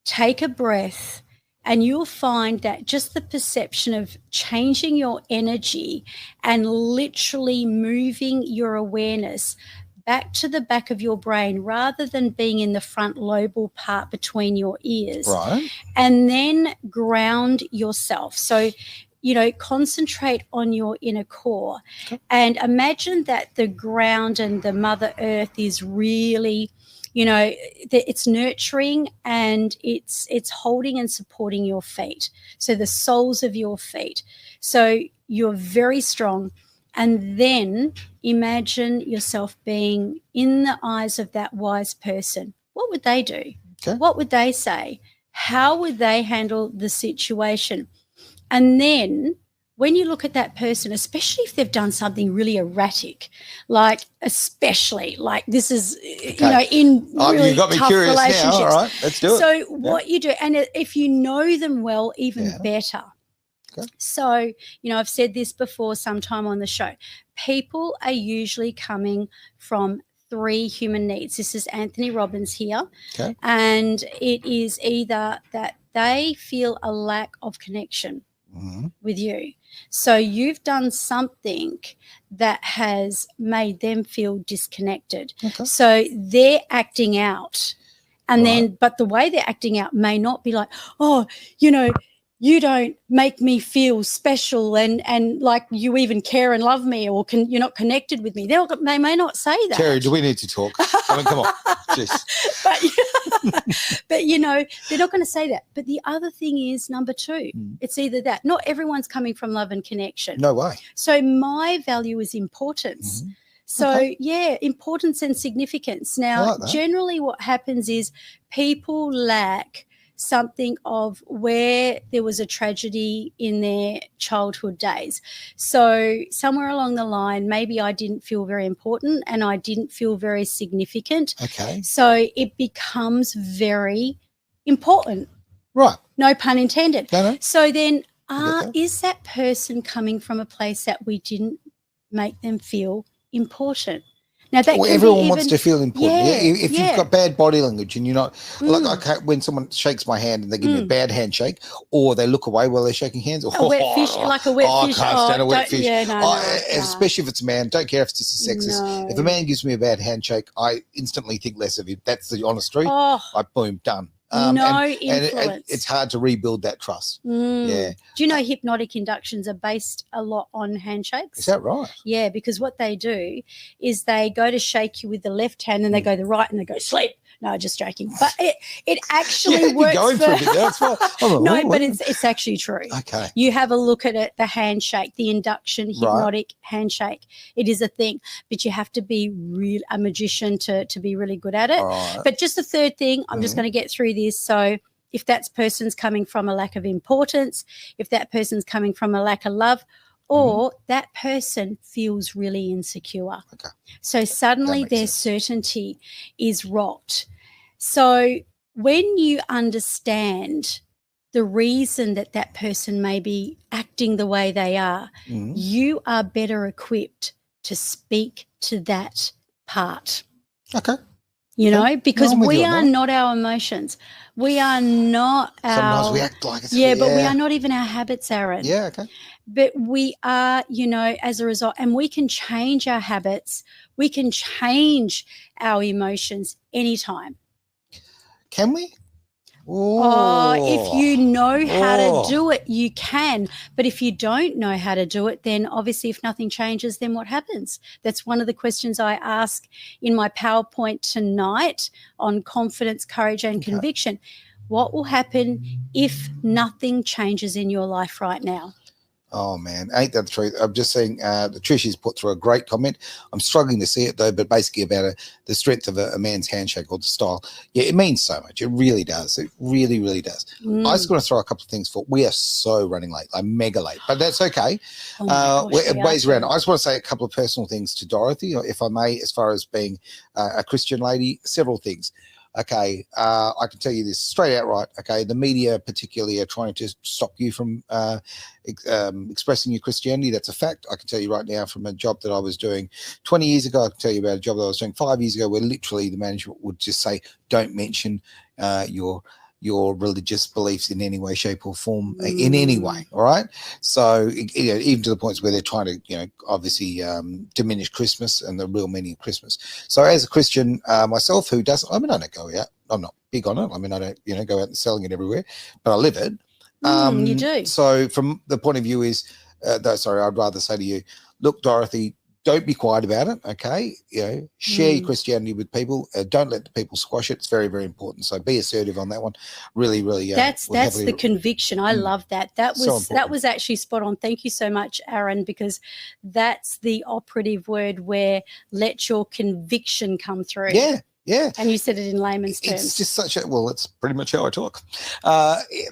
A: take a breath, and you'll find that just the perception of changing your energy and literally moving your awareness back to the back of your brain rather than being in the front lobal part between your ears.
B: Right.
A: And then ground yourself. So, concentrate on your inner core and imagine that the ground and the Mother Earth is really, it's nurturing and it's holding and supporting your feet. So the soles of your feet. So you're very strong. And then imagine yourself being in the eyes of that wise person. What would they do?
B: Okay.
A: What would they say? How would they handle the situation? And then when you look at that person, especially if they've done something really erratic, especially this is, in really
B: you got me
A: tough
B: curious
A: relationships.
B: Now. All right, let's do it.
A: So what you do, and if you know them well, even better.
B: Okay.
A: So, I've said this before sometime on the show. People are usually coming from 3 human needs. This is Anthony Robbins here.
B: Okay.
A: And it is either that they feel a lack of connection with you. So you've done something that has made them feel disconnected.
B: Okay.
A: So they're acting out. And then, but the way they're acting out may not be like, oh, you don't make me feel special and like you even care and love me, or you're not connected with me. They may not say that.
B: Terri, do we need to talk? I mean, come on. Jeez.
A: But they're not going to say that. But the other thing is, number 2, it's either that. Not everyone's coming from love and connection.
B: No way.
A: So my value is importance. So, importance and significance. Now, generally what happens is people lack something of where there was a tragedy in their childhood days. So somewhere along the line, maybe I didn't feel very important and I didn't feel very significant.
B: Okay.
A: So it becomes very important.
B: Right.
A: No pun intended.
B: No.
A: So then is that person coming from a place that we didn't make them feel important? Now that
B: everyone wants to feel important. If
A: you've
B: got bad body language and you're not when someone shakes my hand and they give me a bad handshake, or they look away while they're shaking hands, or
A: a wet fish, like a wet fish.
B: I can't stand a wet fish.
A: No.
B: Especially if it's a man. Don't care if it's just a sexist.
A: No.
B: If a man gives me a bad handshake, I instantly think less of him. That's the honest truth. Boom, done.
A: Influence.
B: It's hard to rebuild that trust. Yeah.
A: Do you know hypnotic inductions are based a lot on handshakes?
B: Is that right?
A: Yeah, because what they do is they go to shake you with the left hand and they go the right and they go sleep. No, just joking. But it actually works.
B: Going for a bit. That's right.
A: No, but it's actually true.
B: Okay.
A: You have a look at it, the handshake, the induction hypnotic handshake. It is a thing, but you have to be a magician to be really good at it.
B: Right.
A: But just the third thing, I'm just going to get through this. So if that person's coming from a lack of importance, if that person's coming from a lack of love, or that person feels really insecure. Okay. So suddenly their certainty is rocked. So when you understand the reason that person may be acting the way they are, you are better equipped to speak to that part.
B: Okay.
A: Because we are not our emotions. We are not our...
B: Sometimes we act like it's...
A: but we are not even our habits, Aaron.
B: Yeah, okay.
A: But we are, as a result, and we can change our habits. We can change our emotions anytime.
B: Can we?
A: If you know how to do it, you can. But if you don't know how to do it, then obviously if nothing changes, then what happens? That's one of the questions I ask in my PowerPoint tonight on confidence, courage, and conviction. What will happen if nothing changes in your life right now?
B: Oh, man, ain't that the truth? I'm just saying Trishy's put through a great comment. I'm struggling to see it, though, but basically about the strength of a man's handshake or the style. Yeah, it means so much. It really does. It really, really does. I just want to throw a couple of things we are so running late, like mega late, but that's okay. It weighs around. I just want to say a couple of personal things to Dorothy, if I may, as far as being a Christian lady, several things. Okay, I can tell you this straight out right. Okay, the media particularly are trying to stop you from expressing your Christianity. That's a fact. I can tell you right now from a job that I was doing 20 years ago. I can tell you about a job that I was doing 5 years ago where literally the management would just say, don't mention your religious beliefs in any way, shape or form, in any way. All right. So, even to the points where they're trying to, obviously diminish Christmas and the real meaning of Christmas. So as a Christian myself, I don't go out. I'm not big on it. I mean, I don't, go out and selling it everywhere, but I live it.
A: You do.
B: So from the point of view is, I'd rather say to you, look, Dorothy, don't be quiet about it, okay? Share your Christianity with people. Don't let the people squash it. It's very, very important. So be assertive on that one. Really, really.
A: That's the conviction. I love that. That was actually spot on. Thank you so much, Aaron, because that's the operative word where let your conviction come through.
B: Yeah. Yeah.
A: And you said it in layman's terms.
B: It's just it's pretty much how I talk.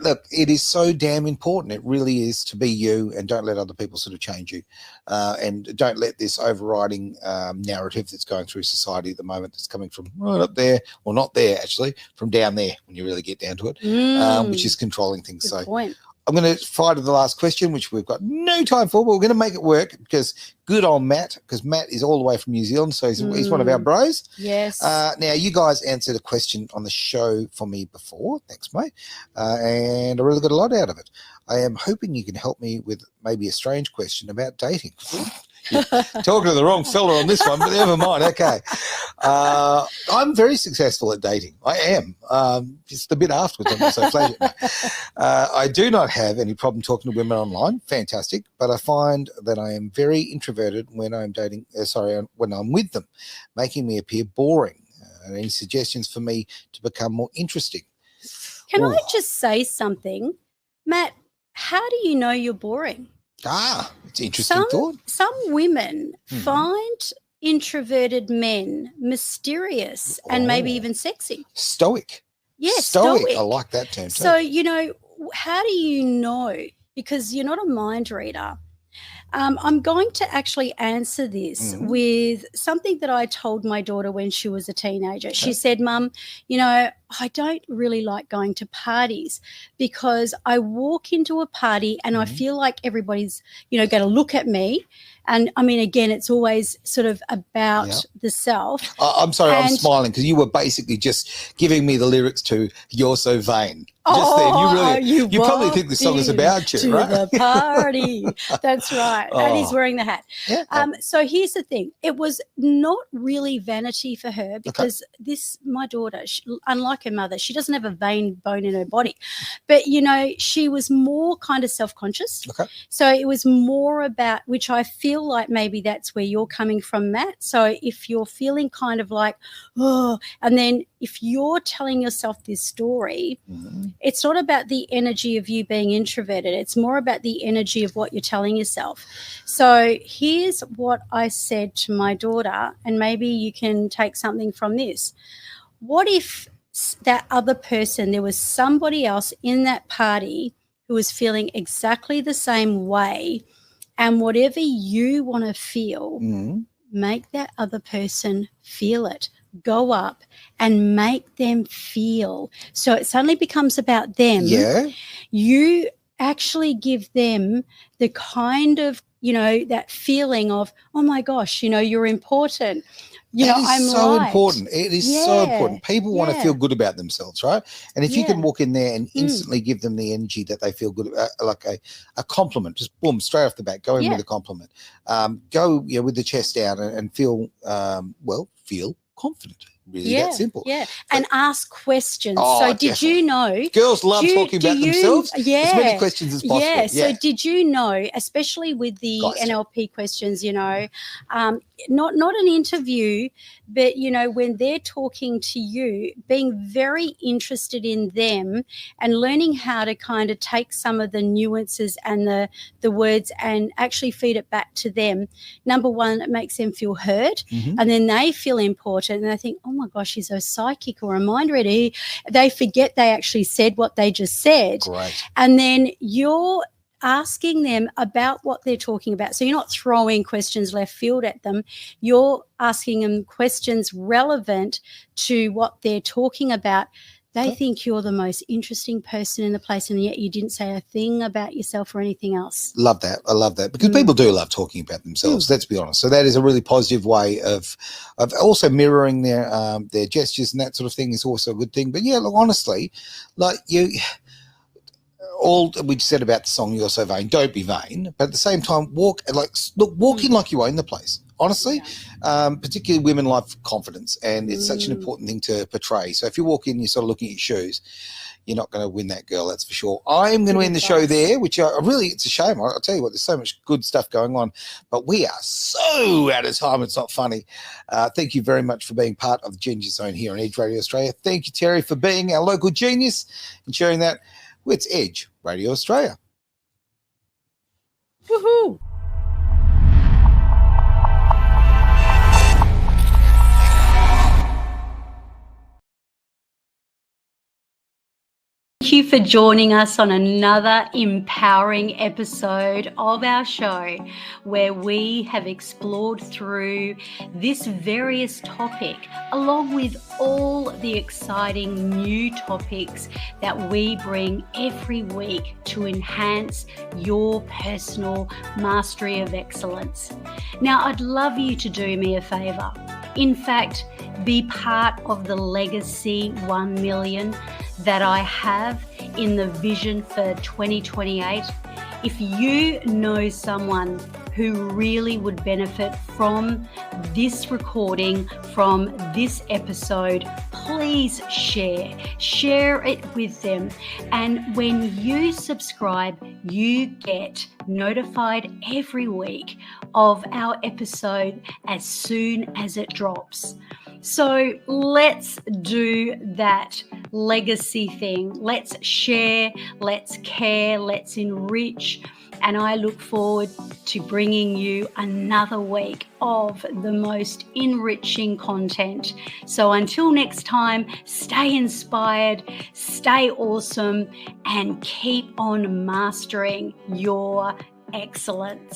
B: Look, it is so damn important. It really is to be you and don't let other people sort of change you. And don't let this overriding narrative that's going through society at the moment that's coming from right up there, or not there actually, from down there when you really get down to it, which is controlling things.
A: Good point.
B: I'm going to fly to the last question, which we've got no time for, but we're going to make it work because good on Matt, because Matt is all the way from New Zealand, so he's one of our bros.
A: Yes.
B: Now, you guys answered a question on the show for me before. Thanks, mate. And I really got a lot out of it. I am hoping you can help me with maybe a strange question about dating. You're talking to the wrong fella on this one, but never mind. Okay. I'm very successful at dating. I am. Just a bit afterwards, I'm not so flashy. I do not have any problem talking to women online. Fantastic. But I find that I am very introverted when I'm dating, when I'm with them, making me appear boring. Any suggestions for me to become more interesting?
A: Can I just say something? Matt, how do you know you're boring?
B: It's an interesting thought.
A: Some women find introverted men mysterious and maybe even sexy.
B: Stoic.
A: Yes,
B: stoic. I like that term too.
A: So, how do you know? Because you're not a mind reader. I'm going to actually answer this with something that I told my daughter when she was a teenager. She said, Mum, I don't really like going to parties because I walk into a party and I feel like everybody's, going to look at me. And, I mean, again, it's always sort of about the self.
B: I'm sorry, I'm smiling because you were basically just giving me the lyrics to You're So Vain. Just then. You probably think the song is about you, right?
A: To the party. That's right. And he's wearing the hat.
B: Yeah.
A: So here's the thing. It was not really vanity for her because my daughter, unlike her mother, she doesn't have a vein bone in her body. But, she was more kind of self-conscious.
B: Okay.
A: So it was more about, which I feel like maybe that's where you're coming from, Matt. So if you're feeling kind of like, and then if you're telling yourself this story, it's not about the energy of you being introverted. It's more about the energy of what you're telling yourself. So here's what I said to my daughter, and maybe you can take something from this. What if that other person, there was somebody else in that party who was feeling exactly the same way, and whatever you want to feel, make that other person feel it. Go up and make them feel. So it suddenly becomes about them.
B: Yeah.
A: You actually give them the kind of, that feeling of, oh my gosh, you're important.
B: I'm so
A: liked.
B: Important. It is so important. People want to feel good about themselves, right? And if you can walk in there and instantly give them the energy that they feel good about, like a compliment, just boom, straight off the bat, go in with a compliment. Go with the chest out and feel, feel confident. Really that simple.
A: Yeah, and ask questions. So did you know?
B: Girls love talking about themselves.
A: Yeah.
B: As many questions as possible.
A: Yeah, so did you know, especially with the NLP questions, not an interview, but, when they're talking to you, being very interested in them and learning how to kind of take some of the nuances and the words and actually feed it back to them. Number one, it makes them feel heard, and then they feel important and they think, oh my gosh, he's a psychic or a mind reader. They forget they actually said what they just said.
B: Great.
A: And then you're asking them about what they're talking about. So you're not throwing questions left field at them. You're asking them questions relevant to what they're talking about. They think you're the most interesting person in the place, and yet you didn't say a thing about yourself or anything else.
B: Love that. I love that because people do love talking about themselves. Let's be honest. So that is a really positive way of also mirroring their gestures, and that sort of thing is also a good thing. But yeah, look, honestly, like all we said about the song "You're So Vain," don't be vain, but at the same time, walk in like you own the place. Honestly, particularly women love confidence, and it's such an important thing to portray. So if you walk in, you're sort of looking at your shoes, you're not going to win that girl, that's for sure. I'm going to end the show there, which it's a shame. I'll tell you what, there's so much good stuff going on, but we are so out of time. It's not funny. Thank you very much for being part of the Genius Zone here on Edge Radio Australia. Thank you, Terri, for being our local genius and sharing that with Edge Radio Australia.
A: Woohoo! you for joining us on another empowering episode of our show, where we have explored through this various topic, along with all the exciting new topics that we bring every week to enhance your personal mastery of excellence. Now, I'd love you to do me a favor. In fact, be part of the Legacy 1 million that I have in the vision for 2028. If you know someone who really would benefit from this recording, from this episode, please share it with them. And when you subscribe, you get notified every week of our episode as soon as it drops. So let's do that legacy thing. Let's share, let's care, let's enrich. And I look forward to bringing you another week of the most enriching content. So until next time, stay inspired, stay awesome, and keep on mastering your excellence.